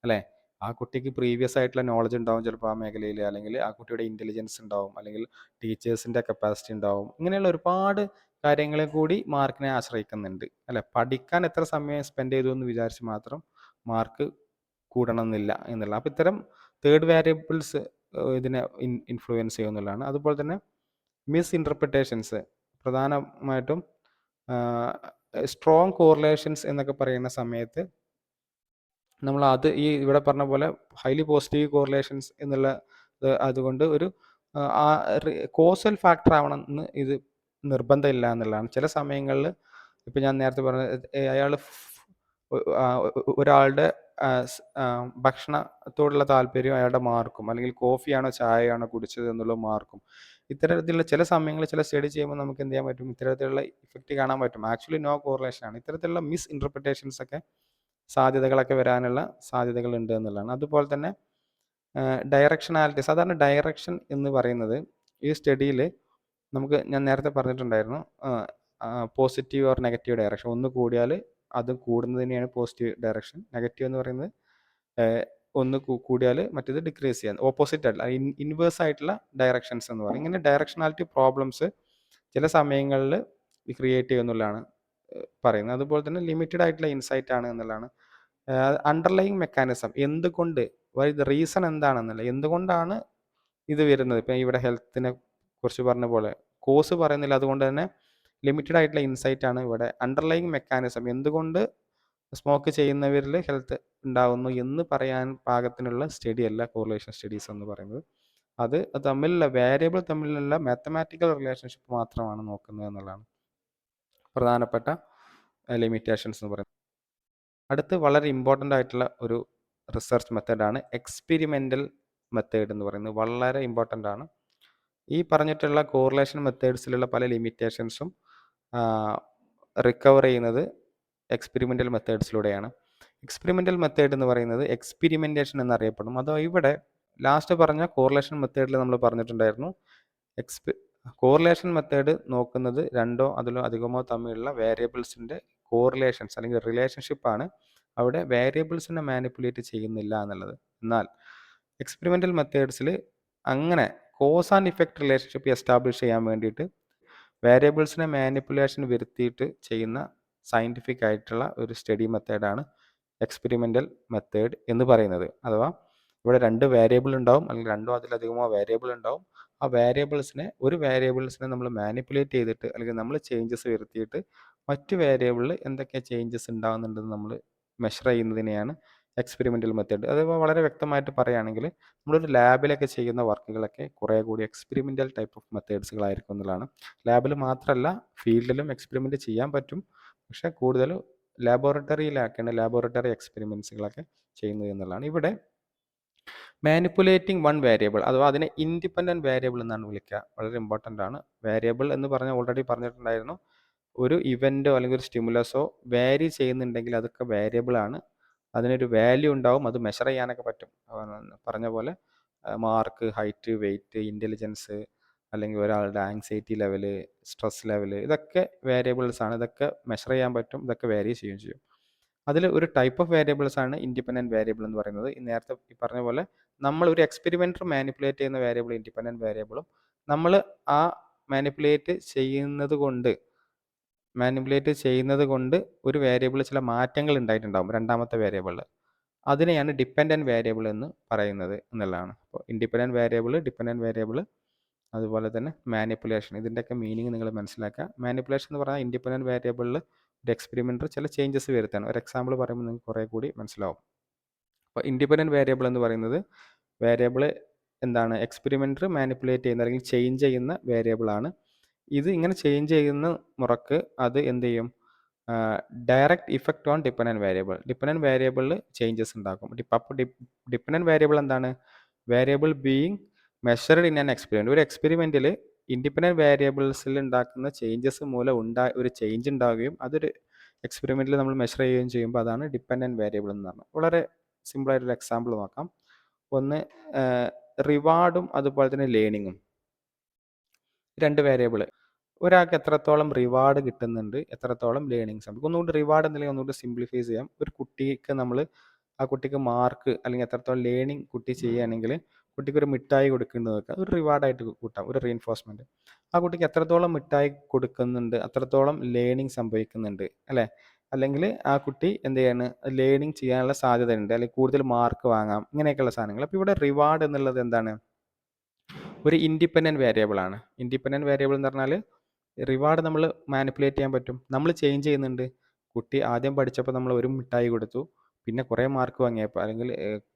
അല്ലേ. ആ കുട്ടിക്ക് പ്രീവിയസ് ആയിട്ടുള്ള നോളജ് ഉണ്ടാവും ചിലപ്പോൾ ആ മേഖലയിൽ, അല്ലെങ്കിൽ ആ കുട്ടിയുടെ ഇൻ്റലിജൻസ് ഉണ്ടാവും, അല്ലെങ്കിൽ ടീച്ചേഴ്സിൻ്റെ കപ്പാസിറ്റി ഉണ്ടാവും. ഇങ്ങനെയുള്ള ഒരുപാട് കാര്യങ്ങളെ കൂടി മാർക്കിനെ ആശ്രയിക്കുന്നുണ്ട് അല്ലേ. പഠിക്കാൻ എത്ര സമയം സ്പെൻഡ് ചെയ്തു എന്ന് വിചാരിച്ച് മാത്രം മാർക്ക് കൂടണമെന്നില്ല എന്നുള്ള. അപ്പോൾ ഇത്തരം തേർഡ് വേരിയബിൾസ് ഇതിനെ ഇൻഫ്ലുവൻസ് ചെയ്യുമെന്നുള്ളതാണ്. അതുപോലെ തന്നെ മിസ് ഇൻ്റർപ്രിട്ടേഷൻസ് പ്രധാനമായിട്ടും സ്ട്രോങ് കോറിലേഷൻസ് എന്നൊക്കെ പറയുന്ന സമയത്ത് നമ്മൾ അത് ഈ ഇവിടെ പറഞ്ഞ പോലെ ഹൈലി പോസിറ്റീവ് കോറിലേഷൻസ് എന്നുള്ള അതുകൊണ്ട് ഒരു കോസൽ ഫാക്ടർ ആവണം എന്ന് ഇത് നിർബന്ധമില്ല എന്നുള്ളതാണ്. ചില സമയങ്ങളിൽ ഇപ്പം ഞാൻ നേരത്തെ പറഞ്ഞ അയാൾ ഒരാളുടെ ഭക്ഷണത്തോടുള്ള താല്പര്യം അയാളുടെ മാർക്കും, അല്ലെങ്കിൽ കോഫിയാണോ ചായയാണോ കുടിച്ചത് എന്നുള്ള മാർക്കും, ഇത്തരത്തിലുള്ള ചില സമയങ്ങളിൽ ചില സ്റ്റഡി ചെയ്യുമ്പോൾ നമുക്ക് എന്ത് ചെയ്യാൻ പറ്റും, ഇത്തരത്തിലുള്ള ഇഫക്റ്റ് കാണാൻ പറ്റും. ആക്ച്വലി നോ കോറിലേഷൻ ആണ്. ഇത്തരത്തിലുള്ള മിസ് ഇൻ്റർപ്രിട്ടേഷൻസ് ഒക്കെ സാധ്യതകളൊക്കെ വരാനുള്ള സാധ്യതകളുണ്ട് എന്നുള്ളതാണ്. അതുപോലെ തന്നെ ഡയറക്ഷനാലിറ്റി, സാധാരണ ഡയറക്ഷൻ എന്ന് പറയുന്നത് ഈ സ്റ്റഡിയിൽ നമുക്ക് ഞാൻ നേരത്തെ പറഞ്ഞിട്ടുണ്ടായിരുന്നു, പോസിറ്റീവ് ഓർ നെഗറ്റീവ് ഡയറക്ഷൻ. ഒന്ന് കൂടിയാൽ അത് കൂടുന്നതിനെയാണ് പോസിറ്റീവ് ഡയറക്ഷൻ. നെഗറ്റീവ് എന്ന് പറയുന്നത് ഒന്ന് കൂടിയാൽ മറ്റേത് ഡിക്രീസ് ചെയ്യാൻ, ഓപ്പോസിറ്റ് ആയിട്ടുള്ള ഇൻവേഴ്സ് ആയിട്ടുള്ള ഡയറക്ഷൻസ് എന്ന് പറയും. ഇങ്ങനെ ഡയറക്ഷനാലിറ്റി പ്രോബ്ലംസ് ചില സമയങ്ങളിൽ ക്രിയേറ്റ് ചെയ്യുമെന്നുള്ളതാണ് പറയുന്നത്. അതുപോലെ തന്നെ ലിമിറ്റഡ് ആയിട്ടുള്ള ഇൻസൈറ്റ് ആണ് എന്നുള്ളതാണ്. അണ്ടർലൈങ് മെക്കാനിസം, എന്തുകൊണ്ട്, റീസൺ എന്താണെന്നല്ല, എന്തുകൊണ്ടാണ് ഇത് വരുന്നത്. ഇപ്പം ഇവിടെ ഹെൽത്തിനെ കുറിച്ച് പറഞ്ഞ പോലെ കോസ് പറയുന്നില്ല. അതുകൊണ്ട് തന്നെ ലിമിറ്റഡ് ആയിട്ടുള്ള ഇൻസൈറ്റ് ആണ് ഇവിടെ. അണ്ടർലൈങ് മെക്കാനിസം, എന്തുകൊണ്ട് സ്മോക്ക് ചെയ്യുന്നവരിൽ ഹെൽത്ത് ഉണ്ടാകുന്നു എന്ന് പറയാൻ പാകത്തിനുള്ള സ്റ്റഡി അല്ല കോറിലേഷൻ സ്റ്റഡീസ് എന്ന് പറയുന്നത്. അത് തമ്മിലുള്ള വേരിയബിൾ തമ്മിലുള്ള മാത്തമാറ്റിക്കൽ റിലേഷൻഷിപ്പ് മാത്രമാണ് നോക്കുന്നത് എന്നുള്ളതാണ് പ്രധാനപ്പെട്ട ലിമിറ്റേഷൻസ് എന്ന് പറയുന്നത്. അടുത്ത് വളരെ ഇമ്പോർട്ടൻ്റ് ആയിട്ടുള്ള ഒരു റിസർച്ച് മെത്തേഡാണ് എക്സ്പെരിമെൻ്റൽ മെത്തേഡ് എന്ന് പറയുന്നത്. വളരെ ഇമ്പോർട്ടൻ്റ് ആണ്. ഈ പറഞ്ഞിട്ടുള്ള കോറിലേഷൻ മെത്തേഡ്സിലുള്ള പല ലിമിറ്റേഷൻസും റിക്കവർ ചെയ്യുന്നത് എക്സ്പെരിമെൻ്റൽ മെത്തേഡ്സിലൂടെയാണ്. എക്സ്പെരിമെൻ്റൽ മെത്തേഡ് എന്ന് പറയുന്നത് എക്സ്പെരിമെൻറ്റേഷൻ എന്നറിയപ്പെടും. അതോ ഇവിടെ ലാസ്റ്റ് പറഞ്ഞ കോറിലേഷൻ മെത്തേഡിൽ നമ്മൾ പറഞ്ഞിട്ടുണ്ടായിരുന്നു, കോറിലേഷൻ മെത്തേഡ് നോക്കുന്നത് രണ്ടോ അതിലോ അധികമോ തമ്മിലുള്ള വേരിയബിൾസിൻ്റെ കോറിലേഷൻസ് അല്ലെങ്കിൽ റിലേഷൻഷിപ്പാണ്. അവിടെ വേരിയബിൾസിനെ മാനിപ്പുലേറ്റ് ചെയ്യുന്നില്ല എന്നുള്ളത്. എന്നാൽ എക്സ്പെരിമെൻ്റൽ മെത്തേഡ്സിൽ അങ്ങനെ cause and effect relationship establish ചെയ്യാൻ വേണ്ടിയിട്ട് വേരിയബിൾസിനെ മാനിപ്പുലേഷൻ വരുത്തിയിട്ട് ചെയ്യുന്ന സയൻറ്റിഫിക് ആയിട്ടുള്ള ഒരു സ്റ്റഡി മെത്തേഡാണ് എക്സ്പെരിമെൻ്റൽ മെത്തേഡ് എന്ന് പറയുന്നത്. അഥവാ ഇവിടെ രണ്ട് വേരിയബിൾ ഉണ്ടാവും, അല്ലെങ്കിൽ രണ്ടോ അതിലധികമോ വേരിയബിൾ ഉണ്ടാവും. ആ ഒരു വേരിയബിൾസിനെ നമ്മൾ മാനിപ്പുലേറ്റ് ചെയ്തിട്ട്, അല്ലെങ്കിൽ നമ്മൾ ചേഞ്ചസ് വരുത്തിയിട്ട് മറ്റു വേരിയബിളിൽ എന്തൊക്കെ ചേഞ്ചസ് ഉണ്ടാകുന്നുണ്ടെന്ന് നമ്മൾ മെഷർ ചെയ്യുന്നതിനെയാണ് എക്സ്പെരിമെൻ്റൽ മെത്തേഡ്. അതേപോലെ വളരെ വ്യക്തമായിട്ട് പറയുകയാണെങ്കിൽ നമ്മളൊരു ലാബിലൊക്കെ ചെയ്യുന്ന വർക്കുകളൊക്കെ കുറേ കൂടി എക്സ്പെരിമെൻ്റൽ ടൈപ്പ് ഓഫ് മെത്തേഡ്സുകളായിരിക്കും എന്നുള്ളതാണ്. ലാബിൽ മാത്രമല്ല ഫീൽഡിലും എക്സ്പെരിമെൻ്റ് ചെയ്യാൻ പറ്റും, പക്ഷേ കൂടുതൽ ലാബോറട്ടറി എക്സ്പെരിമെൻസുകളൊക്കെ ചെയ്യുന്നത് എന്നുള്ളതാണ്. ഇവിടെ മാനിപ്പുലേറ്റിംഗ് വൺ വേരിയബിൾ അഥവാ അതിനെ ഇൻഡിപെൻഡൻറ്റ് വേരിയബിൾ എന്നാണ് വിളിക്കുക. വളരെ ഇമ്പോർട്ടൻ്റ് ആണ്. വേരിയബിൾ എന്ന് പറഞ്ഞാൽ ഓൾറെഡി പറഞ്ഞിട്ടുണ്ടായിരുന്നു, ഒരു ഇവൻറ്റോ അല്ലെങ്കിൽ ഒരു സ്റ്റിമുലസോ വാരി ചെയ്യുന്നുണ്ടെങ്കിൽ അതൊക്കെ വേരിയബിൾ ആണ്. അതിനൊരു വാല്യൂ ഉണ്ടാവും, അത് മെഷർ ചെയ്യാനൊക്കെ പറ്റും. പറഞ്ഞ പോലെ മാർക്ക്, ഹൈറ്റ്, വെയ്റ്റ്, ഇൻ്റലിജൻസ്, അല്ലെങ്കിൽ ഒരാളുടെ ആങ്സൈറ്റി ലെവല്, സ്ട്രെസ് ലെവല്, ഇതൊക്കെ വേരിയബിൾസ് ആണ്. ഇതൊക്കെ മെഷർ ചെയ്യാൻ പറ്റും, ഇതൊക്കെ വാരി ചെയ്യുകയും ചെയ്യും. അതിൽ ഒരു ടൈപ്പ് ഓഫ് വേരിയബിൾസ് ആണ് ഇൻഡിപെൻഡൻറ്റ് വേരിയബിൾ എന്ന് പറയുന്നത്. നേരത്തെ പറഞ്ഞ പോലെ നമ്മൾ ഒരു എക്സ്പെരിമെൻറ്റർ മാനിപ്പുലേറ്റ് ചെയ്യുന്ന വേരിയബിൾ ഇൻഡിപെൻഡൻറ്റ് വേരിയബിളും, നമ്മൾ ആ മാനിപ്പുലേറ്റ് ചെയ്യുന്നത് കൊണ്ട് ഒരു വേരിയബിൾ ചില മാറ്റങ്ങൾ ഉണ്ടായിട്ടുണ്ടാകും രണ്ടാമത്തെ വേരിയബിളിൽ. അതിനെയാണ് ഡിപ്പെൻഡൻറ്റ് വേരിയബിൾ എന്ന് പറയുന്നത് എന്നുള്ളതാണ്. അപ്പോൾ ഇൻഡിപെൻഡൻറ്റ് വേരിയബിൾ, ഡിപ്പെൻഡൻറ്റ് വേരിയബിൾ, അതുപോലെ തന്നെ മാനിപ്പുലേഷൻ, ഇതിൻ്റെയൊക്കെ മീനിങ് നിങ്ങൾ മനസ്സിലാക്കുക. മാനിപ്പുലേഷൻ എന്ന് പറഞ്ഞാൽ ഇൻഡിപെൻഡൻറ്റ് വേരിയബിളിൽ ഒരു എക്സ്പെരിമെൻറ്റർ ചില ചേഞ്ചസ് വരുത്താണ്. ഒരു എക്സാമ്പിൾ പറയുമ്പോൾ നിങ്ങൾക്ക് കുറേ കൂടി മനസ്സിലാവും. അപ്പോൾ ഇൻഡിപെൻഡൻറ്റ് വേരിയബിൾ എന്ന് പറയുന്നത് വേരിയബിൾ എന്താണ്, എക്സ്പെരിമെൻറ്റർ മാനിപ്പുലേറ്റ് ചെയ്യുന്ന അല്ലെങ്കിൽ ചേഞ്ച് ചെയ്യുന്ന വേരിയബിളാണ്. ഇത് ഇങ്ങനെ ചേഞ്ച് ചെയ്യുന്ന മുറക്ക് അത് എന്ത് ചെയ്യും, direct effect on dependent variable. Dependent വേരിയബിളിൽ ചേഞ്ചസ് ഉണ്ടാക്കും. അപ്പോൾ ഡിപ്പെൻഡൻറ്റ് വേരിയബിൾ എന്താണ്? Variable being measured in an experiment. ഒരു എക്സ്പെരിമെൻറ്റിൽ ഇൻഡിപെൻഡൻറ്റ് വേരിയബിൾസിൽ ഉണ്ടാക്കുന്ന ചേഞ്ചസ് മൂലം ഒരു ചേഞ്ച് ഉണ്ടാവുകയും അതൊരു എക്സ്പെരിമെൻറ്റിൽ നമ്മൾ മെഷർ ചെയ്യുകയും ചെയ്യുമ്പോൾ അതാണ് ഡിപ്പെൻഡൻറ്റ് വേരിയബിൾ എന്ന് പറഞ്ഞത്. വളരെ സിമ്പിളായിട്ടൊരു എക്സാമ്പിൾ നോക്കാം. ഒന്ന് റിവാർഡും അതുപോലെ തന്നെ ലേണിങ്ങും. 2 വേരിയബിൾ. ഒരാൾക്ക് എത്രത്തോളം റിവാർഡ് കിട്ടുന്നുണ്ട്, എത്രത്തോളം ലേണിംഗ് സംഭവിക്കും. ഒന്നുകൂടി റിവാർഡ് എന്നുണ്ടെങ്കിൽ ഒന്നുകൂടി സിംപ്ലിഫൈസ് ചെയ്യാം. ഒരു കുട്ടിക്ക് നമ്മൾ ആ കുട്ടിക്ക് മാർക്ക് അല്ലെങ്കിൽ എത്രത്തോളം ലേണിംഗ് കുട്ടി ചെയ്യുകയാണെങ്കിൽ കുട്ടിക്ക് ഒരു മിഠായി കൊടുക്കേണ്ടത് നോക്കുക, ഒരു റിവാർഡായിട്ട് കൂട്ടാം, ഒരു റീഇൻഫോഴ്സ്മെൻറ്റ്. ആ കുട്ടിക്ക് എത്രത്തോളം മിഠായി കൊടുക്കുന്നുണ്ട് അത്രത്തോളം ലേണിംഗ് സംഭവിക്കുന്നുണ്ട് അല്ലേ? അല്ലെങ്കിൽ ആ കുട്ടി എന്ത് ചെയ്യാണ്, ലേണിംഗ് ചെയ്യാനുള്ള സാധ്യതയുണ്ട്, അല്ലെങ്കിൽ കൂടുതൽ മാർക്ക് വാങ്ങാം, ഇങ്ങനെയൊക്കെയുള്ള സാധനങ്ങൾ. അപ്പോൾ ഇവിടെ റിവാർഡ് എന്നുള്ളത് എന്താണ്? ഒരു ഇൻഡിപെൻഡൻറ്റ് വേരിയബിൾ ആണ്. ഇൻഡിപെൻഡൻറ്റ് വേരിയബിൾ എന്ന് പറഞ്ഞാൽ റിവാർഡ് നമ്മൾ മാനിപ്പുലേറ്റ് ചെയ്യാൻ പറ്റും. നമ്മൾ ചേഞ്ച് ചെയ്യുന്നുണ്ട്. കുട്ടി ആദ്യം പഠിച്ചപ്പോൾ നമ്മൾ ഒരു മിഠായി കൊടുത്തു, പിന്നെ കുറേ മാർക്ക് വാങ്ങിയപ്പോൾ അല്ലെങ്കിൽ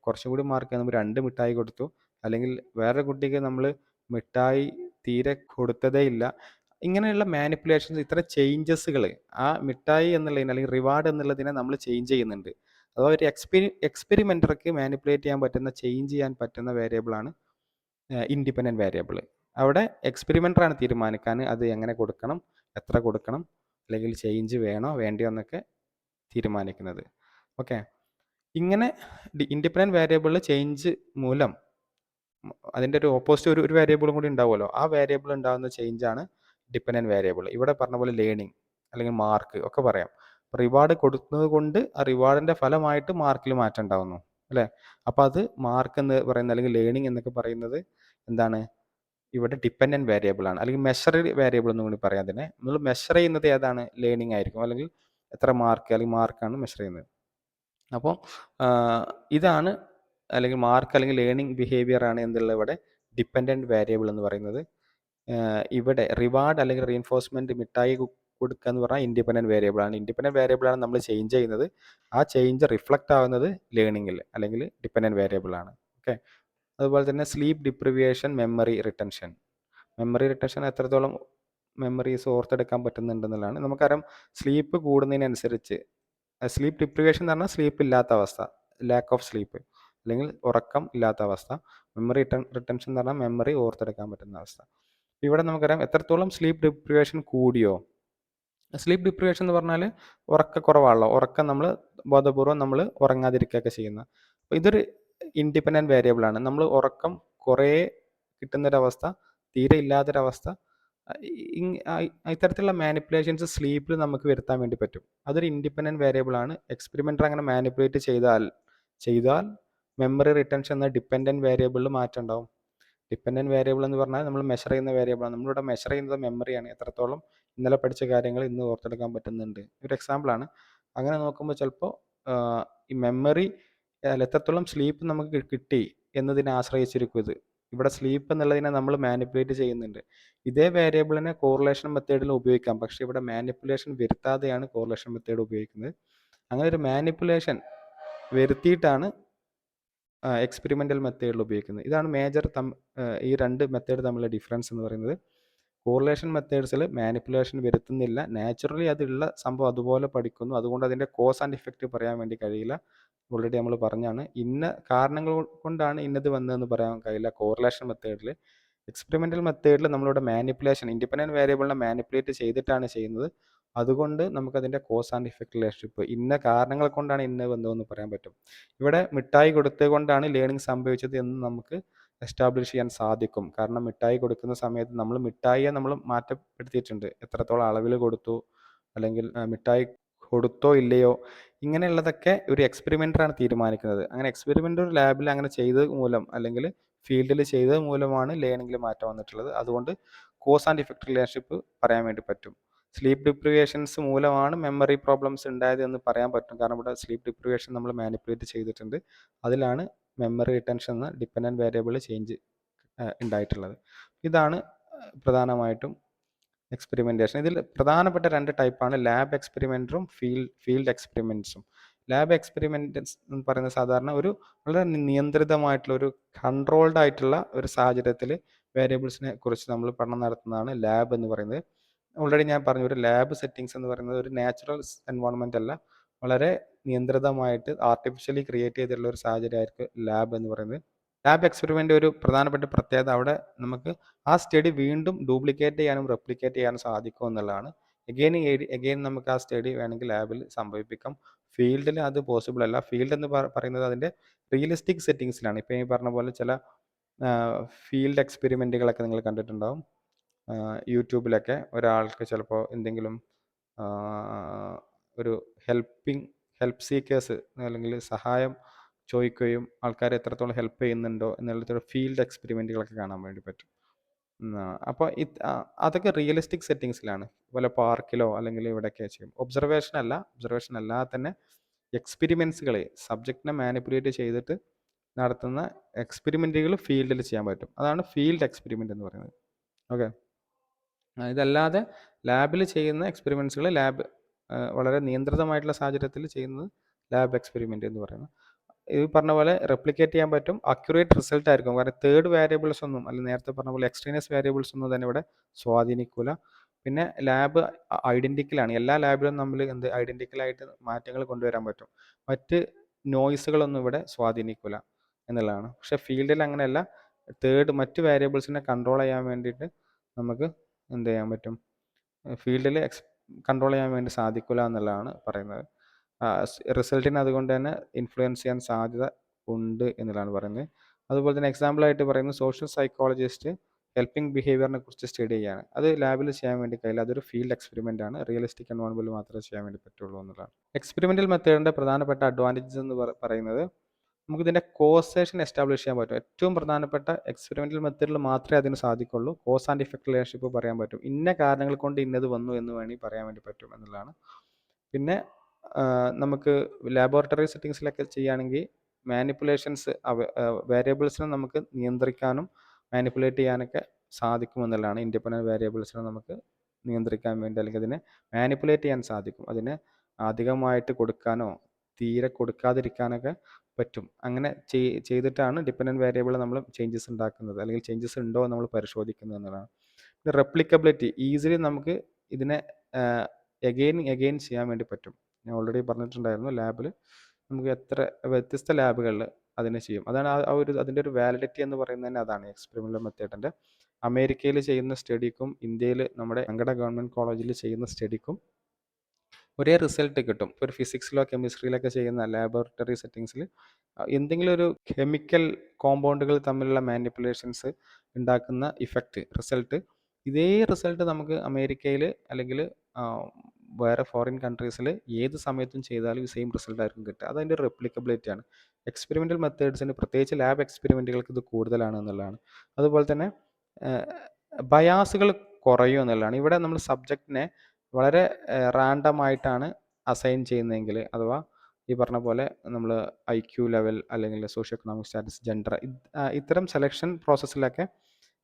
കുറച്ചും കൂടി മാർക്ക് നമ്മൾ 2 മിഠായി കൊടുത്തു, അല്ലെങ്കിൽ വേറെ കുട്ടിക്ക് നമ്മൾ മിഠായി തീരെ കൊടുത്തതേ ഇല്ല. ഇങ്ങനെയുള്ള മാനിപ്പുലേഷൻസ്, ഇത്തരം ചേഞ്ചസുകൾ ആ മിഠായി എന്നുള്ളതിന് അല്ലെങ്കിൽ റിവാർഡ് എന്നുള്ളതിനെ നമ്മൾ ചേഞ്ച് ചെയ്യുന്നുണ്ട്. അഥവാ ഒരു എക്സ്പെരിമെൻറ്റർക്ക് മാനിപ്പുലേറ്റ് ചെയ്യാൻ പറ്റുന്ന, ചേഞ്ച് ചെയ്യാൻ പറ്റുന്ന വേരിയബിളാണ് ഇൻഡിപെൻഡൻറ്റ് വേരിയബിൾ. അവിടെ എക്സ്പെരിമെൻ്ററാണ് തീരുമാനിക്കാൻ അത് എങ്ങനെ കൊടുക്കണം, എത്ര കൊടുക്കണം, അല്ലെങ്കിൽ ചേഞ്ച് വേണോ വേണ്ടയോ എന്നൊക്കെ തീരുമാനിക്കുന്നത്. ഓക്കെ, ഇങ്ങനെ ഇൻഡിപെൻഡൻറ്റ് വേരിയബിളിൽ ചേഞ്ച് മൂലം അതിൻ്റെ ഒരു ഓപ്പോസിറ്റ് ഒരു വേരിയബിളും കൂടി ഉണ്ടാവുമല്ലോ, ആ വേരിയബിൾ ഉണ്ടാകുന്ന ചേഞ്ചാണ് ഡിപ്പെൻഡൻറ്റ് വേരിയബിൾ. ഇവിടെ പറഞ്ഞ പോലെ ലേണിംഗ് അല്ലെങ്കിൽ മാർക്ക് ഒക്കെ പറയാം. റിവാർഡ് കൊടുക്കുന്നത് കൊണ്ട് ആ റിവാർഡിൻ്റെ ഫലമായിട്ട് മാർക്കിൽ മാറ്റം ഉണ്ടാകുന്നു അല്ലേ? അപ്പോൾ അത് മാർക്ക് എന്ന് പറയുന്നത് അല്ലെങ്കിൽ ലേണിംഗ് എന്നൊക്കെ പറയുന്നത് എന്താണ്? ഇവിടെ ഡിപ്പെൻഡൻറ്റ് വേരിയബിൾ ആണ്, അല്ലെങ്കിൽ മെഷർഡ് വേരിയബിൾ എന്ന് കൂടി പറയാം അതിനെ. നമ്മൾ മെഷർ ചെയ്യുന്നത് ഏതാണ്? ലേണിംഗ് ആയിരിക്കും, അല്ലെങ്കിൽ എത്ര മാർക്ക്, അല്ലെങ്കിൽ മാർക്കാണ് മെഷർ ചെയ്യുന്നത്. അപ്പോൾ ഇതാണ്, അല്ലെങ്കിൽ മാർക്ക് അല്ലെങ്കിൽ ലേണിംഗ് ബിഹേവിയർ ആണ് എന്തുള്ളത് ഇവിടെ ഡിപ്പെൻഡൻറ്റ് വേരിയബിൾ എന്ന് പറയുന്നത്. ഇവിടെ റിവാർഡ് അല്ലെങ്കിൽ റീഇൻഫോഴ്സ്മെൻറ്റ് മിഠായി കൊടുക്കുക എന്ന് പറഞ്ഞാൽ ഇൻഡിപെൻഡൻറ്റ് വേരിയബിൾ ആണ്. ഇൻഡിപെൻഡൻറ്റ് വേരിയബിൾ ആണ് നമ്മൾ ചേഞ്ച് ചെയ്യുന്നത്. ആ ചേഞ്ച് റിഫ്ലക്റ്റ് ആവുന്നത് ലേണിങ്ങിൽ അല്ലെങ്കിൽ ഡിപ്പെൻഡൻറ്റ് വേരിയബിൾ ആണ്. ഓക്കെ, അതുപോലെ തന്നെ sleep deprivation, memory retention. Memory retention എത്രത്തോളം മെമ്മറീസ് ഓർത്തെടുക്കാൻ പറ്റുന്നുണ്ടെന്നുള്ളതാണ്. നമുക്കറിയാം സ്ലീപ്പ് കൂടുന്നതിനനുസരിച്ച്, സ്ലീപ്പ് ഡിപ്രിവിയേഷൻ എന്ന് പറഞ്ഞാൽ സ്ലീപ്പ് ഇല്ലാത്ത അവസ്ഥ, ലാക്ക് ഓഫ് സ്ലീപ്പ് അല്ലെങ്കിൽ ഉറക്കം ഇല്ലാത്ത അവസ്ഥ. മെമ്മറി റിട്ടൻഷൻ എന്ന് പറഞ്ഞാൽ മെമ്മറി ഓർത്തെടുക്കാൻ പറ്റുന്ന അവസ്ഥ. ഇവിടെ നമുക്കറിയാം എത്രത്തോളം സ്ലീപ്പ് ഡിപ്രിവിയേഷൻ കൂടിയോ, സ്ലീപ്പ് ഡിപ്രിവേഷൻ എന്ന് പറഞ്ഞാൽ ഉറക്കക്കുറവാണല്ലോ, ഉറക്കം നമ്മൾ ബോധപൂർവം നമ്മൾ ഉറങ്ങാതിരിക്കുകയൊക്കെ ചെയ്യുന്ന. അപ്പോൾ ഇതൊരു ഇൻഡിപെൻഡൻറ്റ് വേരിയബിൾ ആണ്. നമ്മൾ ഉറക്കം കുറേ കിട്ടുന്നൊരവസ്ഥ, തീരെ ഇല്ലാത്തൊരവസ്ഥ, ഇത്തരത്തിലുള്ള മാനിപ്പുലേഷൻസ് സ്ലീപ്പിൽ നമുക്ക് വരുത്താൻ വേണ്ടി പറ്റും. അതൊരു ഇൻഡിപെൻഡൻറ്റ് വേരിയബിൾ ആണ്. എക്സ്പെരിമെൻ്റർ അങ്ങനെ മാനിപ്പുലേറ്റ് ചെയ്താൽ മെമ്മറി റിട്ടൻഷൻ എന്ന ഡിപ്പെൻഡൻറ്റ് വേരിയബിളിൽ മാറ്റം ഉണ്ടാവും. ഡിപ്പെൻഡൻറ്റ് വേരിയബിൾ എന്ന് പറഞ്ഞാൽ നമ്മൾ മെഷർ ചെയ്യുന്ന വേരിയബിളാണ്. നമ്മളിവിടെ മെഷർ ചെയ്യുന്നത് മെമ്മറിയാണ്, എത്രത്തോളം ഇന്നലെ പഠിച്ച കാര്യങ്ങൾ ഇന്ന് ഓർത്തെടുക്കാൻ പറ്റുന്നുണ്ട്. ഒരു എക്സാമ്പിളാണ്. അങ്ങനെ നോക്കുമ്പോൾ ചിലപ്പോൾ ഈ മെമ്മറി എത്രത്തോളം സ്ലീപ്പ് നമുക്ക് കിട്ടി എന്നതിനെ ആശ്രയിച്ചിരിക്കും ഇത്. ഇവിടെ സ്ലീപ്പ് എന്നുള്ളതിനെ നമ്മൾ മാനിപ്പുലേറ്റ് ചെയ്യുന്നുണ്ട്. ഇതേ വേരിയബിളിനെ കോറിലേഷൻ മെത്തേഡിൽ ഉപയോഗിക്കാം, പക്ഷേ ഇവിടെ മാനിപ്പുലേഷൻ വരുത്താതെയാണ് കോറിലേഷൻ മെത്തേഡ് ഉപയോഗിക്കുന്നത്. അങ്ങനെ ഒരു മാനിപ്പുലേഷൻ വരുത്തിയിട്ടാണ് എക്സ്പെരിമെൻ്റൽ മെത്തേഡിൽ ഉപയോഗിക്കുന്നത്. ഇതാണ് മേജർ ഈ 2 മെത്തേഡ് തമ്മിലുള്ള ഡിഫറൻസ് എന്ന് പറയുന്നത്. കോറിലേഷൻ മെത്തേഡ്സിൽ മാനിപ്പുലേഷൻ വരുത്തുന്നില്ല, നാച്ചുറലി അതുള്ള സംഭവം അതുപോലെ പഠിക്കുന്നു, അതുകൊണ്ട് അതിൻ്റെ കോസ് ആൻഡ് ഇഫക്റ്റ് പറയാൻ വേണ്ടി കഴിയില്ല. ഓൾറെഡി നമ്മൾ പറഞ്ഞാണ്, ഇന്ന കാരണങ്ങൾ കൊണ്ടാണ് ഇന്നത് വന്നതെന്ന് പറയാൻ കഴിയില്ല കോറിലേഷൻ മെത്തേഡിൽ. എക്സ്പെരിമെൻ്റൽ മെത്തേഡിൽ നമ്മളിവിടെ മാനിപ്പുലേഷൻ, ഇൻഡിപെൻഡൻറ്റ് വേരിയബിളിനെ മാനിപ്പുലേറ്റ് ചെയ്തിട്ടാണ് ചെയ്യുന്നത്. അതുകൊണ്ട് നമുക്കതിൻ്റെ കോസ് ആൻഡ് ഇഫക്റ്റ് റിലേഷൻഷിപ്പ്, ഇന്ന കാരണങ്ങൾ കൊണ്ടാണ് ഇന്ന വന്നതെന്ന് പറയാൻ പറ്റും. ഇവിടെ മിഠായി കൊടുത്തത് കൊണ്ടാണ് ലേണിംഗ് സംഭവിച്ചത് എന്ന് നമുക്ക് എസ്റ്റാബ്ലിഷ് ചെയ്യാൻ സാധിക്കും. കാരണം മിഠായി കൊടുക്കുന്ന സമയത്ത് നമ്മൾ മിഠായിയെ നമ്മൾ മാറ്റപ്പെടുത്തിയിട്ടുണ്ട്, എത്രത്തോളം അളവിൽ കൊടുത്തു, അല്ലെങ്കിൽ മിഠായി കൊടുത്തോ ഇല്ലയോ, ഇങ്ങനെയുള്ളതൊക്കെ ഒരു എക്സ്പെരിമെൻ്ററാണ് തീരുമാനിക്കുന്നത്. അങ്ങനെ എക്സ്പെരിമെൻ്റർ ലാബിൽ അങ്ങനെ ചെയ്തത് മൂലം, അല്ലെങ്കിൽ ഫീൽഡിൽ ചെയ്തത് മൂലമാണ് ലേണിങ്ങിൽ മാറ്റം വന്നിട്ടുള്ളത്. അതുകൊണ്ട് കോസ് ആൻഡ് ഇഫക്റ്റ് റിലേഷൻഷിപ്പ് പറയാൻ വേണ്ടി പറ്റും. സ്ലീപ്പ് ഡിപ്രിവേഷൻസ് മൂലമാണ് മെമ്മറി പ്രോബ്ലംസ് ഉണ്ടായത് എന്ന് പറയാൻ പറ്റും, കാരണം ഇവിടെ സ്ലീപ്പ് ഡിപ്രിവേഷൻ നമ്മൾ മാനിപ്പുലേറ്റ് ചെയ്തിട്ടുണ്ട്. അതിലാണ് മെമ്മറി റിട്ടൻഷൻ എന്ന ഡിപ്പെൻഡൻറ്റ് വേരിയബിൾ ചേഞ്ച് ഉണ്ടായിട്ടുള്ളത്. ഇതാണ് പ്രധാനമായിട്ടും എക്സ്പെരിമെൻറ്റേഷൻ. ഇതിൽ പ്രധാനപ്പെട്ട 2 ടൈപ്പാണ് ലാബ് എക്സ്പെരിമെൻറ്ററും ഫീൽഡ് എക്സ്പെരിമെൻറ്റ്സും. ലാബ് എക്സ്പെരിമെൻറ്റ്സ് എന്ന് പറയുന്നത് സാധാരണ ഒരു വളരെ നിയന്ത്രിതമായിട്ടുള്ള, ഒരു കൺട്രോൾഡ് ആയിട്ടുള്ള ഒരു സാഹചര്യത്തിൽ വേരിയബിൾസിനെ കുറിച്ച് നമ്മൾ പഠനം നടത്തുന്നതാണ് ലാബ് എന്ന് പറയുന്നത്. ഓൾറെഡി ഞാൻ പറഞ്ഞു, ഒരു ലാബ് സെറ്റിങ്സ് എന്ന് പറയുന്നത് ഒരു നാച്ചുറൽ എൻവയോൺമെൻ്റ് അല്ല, വളരെ നിയന്ത്രിതമായിട്ട് ആർട്ടിഫിഷ്യലി ക്രിയേറ്റ് ചെയ്തിട്ടുള്ള ഒരു സാഹചര്യമായിരിക്കും ലാബ് എന്ന് പറയുന്നത്. ലാബ് എക്സ്പെരിമെൻ്റ് ഒരു പ്രധാനപ്പെട്ട പ്രത്യേകത അവിടെ നമുക്ക് ആ സ്റ്റഡി വീണ്ടും ഡ്യൂപ്ലിക്കേറ്റ് ചെയ്യാനും റെപ്ലിക്കേറ്റ് ചെയ്യാനും സാധിക്കും എന്നുള്ളതാണ്. എഗെയിൻ നമുക്ക് ആ സ്റ്റഡി വേണമെങ്കിൽ ലാബിൽ സംഭവിപ്പിക്കാം. ഫീൽഡിൽ അത് പോസിബിൾ അല്ല. ഫീൽഡ് എന്ന് പറയുന്നത് അതിൻ്റെ റിയലിസ്റ്റിക് സെറ്റിങ്സിലാണ്. ഇപ്പോൾ ഈ പറഞ്ഞ പോലെ ചില ഫീൽഡ് എക്സ്പെരിമെൻറ്റുകളൊക്കെ നിങ്ങൾ കണ്ടിട്ടുണ്ടാവും. യൂട്യൂബിലൊക്കെ ഒരാൾക്ക് ചിലപ്പോൾ എന്തെങ്കിലും ഒരു ഹെൽപ്പ് സീക്കേഴ്സ് അല്ലെങ്കിൽ സഹായം ചോദിക്കുകയും ആൾക്കാരെ എത്രത്തോളം ഹെൽപ്പ് ചെയ്യുന്നുണ്ടോ എന്നുള്ള ഫീൽഡ് എക്സ്പെരിമെൻറ്റുകളൊക്കെ കാണാൻ വേണ്ടി പറ്റും. അപ്പോൾ അതൊക്കെ റിയലിസ്റ്റിക് സെറ്റിങ്സിലാണ്. വല്ല പാർക്കിലോ അല്ലെങ്കിൽ ഇവിടെയൊക്കെ ചെയ്യും. ഒബ്സർവേഷൻ അല്ലാതെ തന്നെ എക്സ്പെരിമെൻറ്റ്സുകൾ സബ്ജക്റ്റിനെ മാനിപ്പുലേറ്റ് ചെയ്തിട്ട് നടത്തുന്ന എക്സ്പെരിമെൻറ്റുകൾ ഫീൽഡിൽ ചെയ്യാൻ പറ്റും. അതാണ് ഫീൽഡ് എക്സ്പെരിമെൻ്റ് എന്ന് പറയുന്നത്. ഓക്കെ, ഇതല്ലാതെ ലാബിൽ ചെയ്യുന്ന എക്സ്പെരിമെൻറ്റ്സുകൾ വളരെ നിയന്ത്രിതമായിട്ടുള്ള സാഹചര്യത്തിൽ ചെയ്യുന്നത് ലാബ് എക്സ്പെരിമെൻ്റ് എന്ന് പറയുന്നത്. ഈ പറഞ്ഞ പോലെ റെപ്ലിക്കേറ്റ് ചെയ്യാൻ പറ്റും, അക്യുറേറ്റ് റിസൾട്ട് ആയിരിക്കും. കാരണം തേർഡ് വേരിയബിൾസ് ഒന്നും, അല്ലെങ്കിൽ നേരത്തെ പറഞ്ഞ പോലെ എക്സ്ട്രീനിയസ് വേരിയബിൾസ് ഒന്നും തന്നെ ഇവിടെ സ്വാധീനിക്കില്ല. പിന്നെ ലാബ് ഐഡൻറ്റിക്കലാണ്. എല്ലാ ലാബിലും നമ്മൾ ഐഡൻറ്റിക്കലായിട്ട് മാറ്റങ്ങൾ കൊണ്ടുവരാൻ പറ്റും. മറ്റ് നോയ്സുകളൊന്നും ഇവിടെ സ്വാധീനിക്കില്ല എന്നുള്ളതാണ്. പക്ഷേ ഫീൽഡിൽ അങ്ങനെയല്ല. മറ്റ് വേരിയബിൾസിനെ കൺട്രോൾ ചെയ്യാൻ വേണ്ടിയിട്ട് നമുക്ക് എന്ത് ചെയ്യാൻ പറ്റും, ഫീൽഡിൽ കൺട്രോൾ ചെയ്യാൻ വേണ്ടി സാധിക്കില്ല എന്നുള്ളതാണ് പറയുന്നത്. റിസൾട്ടിനെ അതുകൊണ്ട് തന്നെ ഇൻഫ്ലുവൻസ് ചെയ്യാൻ സാധ്യത ഉണ്ട് എന്നുള്ളതാണ് പറയുന്നത്. അതുപോലെ തന്നെ എക്സാമ്പിളായിട്ട് പറയുന്നത് സോഷ്യൽ സൈക്കോളജിസ്റ്റ് ഹെൽപ്പിംഗ് ബിഹേവിയറിനെ കുറിച്ച് സ്റ്റഡി ചെയ്യാണ്. അത് ലാബിൽ ചെയ്യാൻ വേണ്ടി കഴിയില്ല. അതൊരു ഫീൽഡ് എക്സ്പെരിമെൻ്റ് ആണ്. റിയലിസ്റ്റിക് എൻവയോൺമെൻറ്റിൽ മാത്രമേ ചെയ്യാൻ വേണ്ടി പറ്റുള്ളൂ എന്നുള്ളതാണ്. എക്സ്പെരിമെൻ്റൽ മെത്തേഡിൻ്റെ പ്രധാനപ്പെട്ട അഡ്വാൻറ്റേജസ് എന്ന് പറയുന്നത് നമുക്കിതിൻ്റെ കോസേഷൻ എസ്റ്റാബ്ലിഷ് ചെയ്യാൻ പറ്റും. ഏറ്റവും പ്രധാനപ്പെട്ട എക്സ്പെരിമെൻ്റൽ മെത്തേഡിൽ മാത്രമേ അതിന് സാധിക്കുള്ളൂ. കോസ് ആൻഡ് ഇഫക്റ്റ് റിലേഷൻഷിപ്പ് പറയാൻ പറ്റും. ഇന്ന കാരണങ്ങൾ കൊണ്ട് ഇന്നത് വന്നു എന്ന് വേണമെങ്കിൽ പറയാൻ വേണ്ടി പറ്റും എന്നുള്ളതാണ്. പിന്നെ നമുക്ക് ലാബോറട്ടറി സെറ്റിങ്സിലൊക്കെ ചെയ്യുകയാണെങ്കിൽ മാനിപ്പുലേഷൻസ് വേരിയബിൾസിനെ നമുക്ക് നിയന്ത്രിക്കാനും മാനിപ്പുലേറ്റ് ചെയ്യാനൊക്കെ സാധിക്കുമെന്നുള്ളതാണ്. ഇൻഡിപെൻഡൻറ്റ് വേരിയബിൾസിനെ നമുക്ക് നിയന്ത്രിക്കാൻ വേണ്ടി അല്ലെങ്കിൽ അതിനെ മാനിപ്പുലേറ്റ് ചെയ്യാൻ സാധിക്കും. അതിനെ അധികമായിട്ട് കൊടുക്കാനോ തീരെ കൊടുക്കാതിരിക്കാനൊക്കെ പറ്റും. അങ്ങനെ ചെയ്തിട്ടാണ് ഡിപെൻഡൻറ്റ് വേരിയബിൾ നമ്മൾ ചേഞ്ചസ് ഉണ്ടാക്കുന്നത്, അല്ലെങ്കിൽ ചേഞ്ചസ് ഉണ്ടോ എന്ന് നമ്മൾ പരിശോധിക്കുന്നത് എന്നുള്ളതാണ്. പിന്നെ റെപ്ലിക്കബിലിറ്റി, ഈസിലി നമുക്ക് ഇതിനെ എഗെയിൻ ചെയ്യാൻ വേണ്ടി പറ്റും. ഞാൻ ഓൾറെഡി പറഞ്ഞിട്ടുണ്ടായിരുന്നു, ലാബിൽ നമുക്ക് വ്യത്യസ്ത ലാബുകളിൽ അതിനെ ചെയ്യും. അതാണ് അതിൻ്റെ ഒരു വാലിഡിറ്റി എന്ന് പറയുന്നത് തന്നെ അതാണ്. എക്സ്പെരിമെൻ്റൽ മെത്തേഡിൻ്റെ അമേരിക്കയിൽ ചെയ്യുന്ന സ്റ്റഡിക്കും ഇന്ത്യയിൽ നമ്മുടെ ഞങ്ങളുടെ ഗവൺമെൻറ് കോളേജിൽ ചെയ്യുന്ന സ്റ്റഡിക്കും ഒരേ റിസൾട്ട് കിട്ടും. ഒരു ഫിസിക്സിലോ കെമിസ്ട്രിയിലൊക്കെ ചെയ്യുന്ന ലാബോറട്ടറി സെറ്റിങ്സിൽ എന്തെങ്കിലും ഒരു കെമിക്കൽ കോമ്പൗണ്ടുകൾ തമ്മിലുള്ള മാനിപ്പുലേഷൻസ് ഉണ്ടാക്കുന്ന റിസൾട്ട് ഇതേ റിസൾട്ട് നമുക്ക് അമേരിക്കയിൽ അല്ലെങ്കിൽ വേറെ ഫോറിൻ കൺട്രീസിൽ ഏത് സമയത്തും ചെയ്താലും ഈ സെയിം റിസൾട്ട് ആയിരിക്കും കിട്ടുക. അതതിൻ്റെ റെപ്ലിക്കബിലിറ്റി ആണ്. എക്സ്പെരിമെൻ്റൽ മെത്തേഡ്സിന് പ്രത്യേകിച്ച് ലാബ് എക്സ്പെരിമെൻറ്റുകൾക്ക് ഇത് കൂടുതലാണ് എന്നുള്ളതാണ്. അതുപോലെ തന്നെ ബയാസുകൾ കുറയും എന്നുള്ളതാണ്. ഇവിടെ നമ്മൾ സബ്ജക്റ്റിനെ വളരെ റാൻഡമായിട്ടാണ് അസൈൻ ചെയ്യുന്നതെങ്കിൽ, അഥവാ ഈ പറഞ്ഞ പോലെ നമ്മൾ IQ ലെവൽ അല്ലെങ്കിൽ സോഷ്യോ എക്കണോമിക് സ്റ്റാറ്റസ്, ജെൻഡർ, ഇത്തരം സെലക്ഷൻ പ്രോസസ്സിലൊക്കെ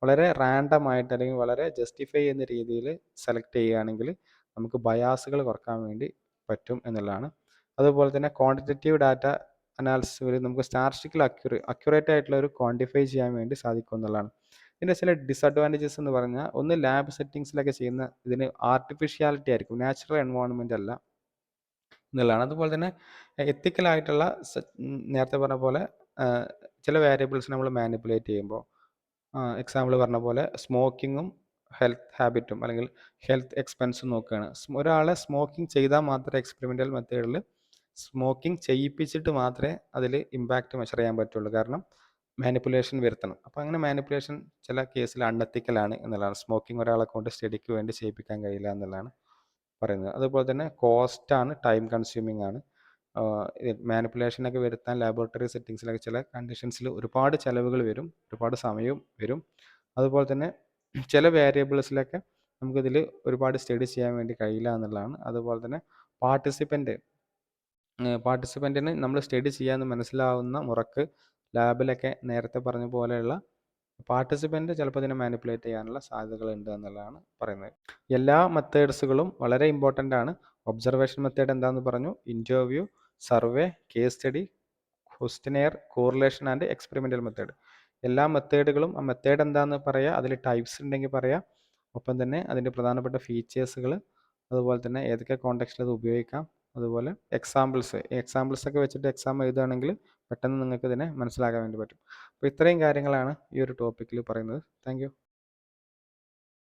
വളരെ റാൻഡമായിട്ട് അല്ലെങ്കിൽ വളരെ ജസ്റ്റിഫൈ ചെയ്യുന്ന രീതിയിൽ സെലക്ട് ചെയ്യുകയാണെങ്കിൽ നമുക്ക് ബയാസുകൾ കുറക്കാൻ വേണ്ടി പറ്റും എന്നുള്ളതാണ്. അതുപോലെ തന്നെ ക്വാണ്ടിറ്റേറ്റീവ് ഡാറ്റ അനാലിസിസ് വഴി നമുക്ക് സ്റ്റാറ്റിസ്റ്റിക്കൽ അക്യുറേറ്റ് ആയിട്ടുള്ള ഒരു ക്വാണ്ടിഫൈ ചെയ്യാൻ വേണ്ടി സാധിക്കും എന്നുള്ളതാണ്. ഇതിൻ്റെ ചില ഡിസഡ്വാൻറ്റേജസ് എന്ന് പറഞ്ഞാൽ, ഒന്ന് ലാബ് സെറ്റിങ്സിലൊക്കെ ചെയ്യുന്ന ഇതിന് ആർട്ടിഫിഷ്യാലിറ്റി ആയിരിക്കും, നാച്ചുറൽ എൻവയോൺമെൻ്റ് അല്ല എന്നുള്ളതാണ്. അതുപോലെ തന്നെ എത്തിക്കലായിട്ടുള്ള നേരത്തെ പറഞ്ഞ പോലെ ചില വേരിയബിൾസ് നമ്മൾ മാനിപ്പുലേറ്റ് ചെയ്യുമ്പോൾ, എക്സാമ്പിൾ പറഞ്ഞ പോലെ സ്മോക്കിങ്ങും ഹെൽത്ത് ഹാബിറ്റും അല്ലെങ്കിൽ ഹെൽത്ത് എക്സ്പെൻസും നോക്കുകയാണ്. ഒരാളെ സ്മോക്കിംഗ് ചെയ്താൽ മാത്രമേ എക്സ്പെരിമെൻ്റൽ മെത്തേഡിൽ സ്മോക്കിംഗ് ചെയ്യിപ്പിച്ചിട്ട് മാത്രമേ അതിൽ ഇമ്പാക്റ്റ് മെഷർ ചെയ്യാൻ പറ്റുള്ളൂ. കാരണം മാനിപ്പുലേഷൻ വരുത്തണം. അപ്പോൾ അങ്ങനെ മാനിപ്പുലേഷൻ ചില കേസിൽ അൺഎത്തിക്കലാണ് എന്നുള്ളതാണ്. സ്മോക്കിംഗ് ഒരാളെ കൊണ്ട് സ്റ്റഡിക്ക് വേണ്ടി ചെയ്യിപ്പിക്കാൻ കഴിയില്ല എന്നുള്ളതാണ് പറയുന്നത്. അതുപോലെ തന്നെ കോസ്റ്റാണ്, ടൈം കൺസ്യൂമിംഗ് ആണ്. മാനിപ്പുലേഷനൊക്കെ വരുത്താൻ ലാബോറട്ടറി സെറ്റിങ്സിലൊക്കെ ചില കണ്ടീഷൻസിൽ ഒരുപാട് ചിലവുകൾ വരും, ഒരുപാട് സമയവും വരും. അതുപോലെ തന്നെ ചില വേരിയബിൾസിലൊക്കെ നമുക്കിതിൽ ഒരുപാട് സ്റ്റഡി ചെയ്യാൻ വേണ്ടി കഴിയില്ല എന്നുള്ളതാണ്. അതുപോലെ തന്നെ പാർട്ടിസിപ്പൻറ്റിന് നമ്മൾ സ്റ്റഡി ചെയ്യാമെന്ന് മനസ്സിലാവുന്ന മുറക്ക് ലാബിലൊക്കെ നേരത്തെ പറഞ്ഞ പോലെയുള്ള പാർട്ടിസിപ്പൻറ്റ് ചിലപ്പോൾ ഇതിനെ മാനിപ്പുലേറ്റ് ചെയ്യാനുള്ള സാധ്യതകളുണ്ട് എന്നുള്ളതാണ് പറയുന്നത്. എല്ലാ മെത്തേഡ്സുകളും വളരെ ഇമ്പോർട്ടൻ്റ് ആണ്. ഒബ്സർവേഷൻ മെത്തേഡ് എന്താണെന്ന് പറഞ്ഞു, interview, survey, case study, questionnaire, correlation and experimental method. എല്ലാ മെത്തേഡുകളും ആ മെത്തേഡ് എന്താണെന്ന് പറയുക, അതിൽ ടൈപ്സ് ഉണ്ടെങ്കിൽ പറയാം, ഒപ്പം തന്നെ അതിൻ്റെ പ്രധാനപ്പെട്ട ഫീച്ചേഴ്സുകൾ, അതുപോലെ തന്നെ ഏതൊക്കെ കോണ്ടെക്സ്റ്റിൽ അത് ഉപയോഗിക്കാം, അതുപോലെ എക്സാമ്പിൾസൊക്കെ വെച്ചിട്ട് എക്സാം എഴുതുകയാണെങ്കിൽ പെട്ടെന്ന് നിങ്ങൾക്ക് ഇതിനെ മനസ്സിലാക്കാൻ വേണ്ടി പറ്റും. അപ്പോൾ ഇത്രയും കാര്യങ്ങളാണ് ഈ ഒരു ടോപ്പിക്കിൽ പറയുന്നത്. താങ്ക്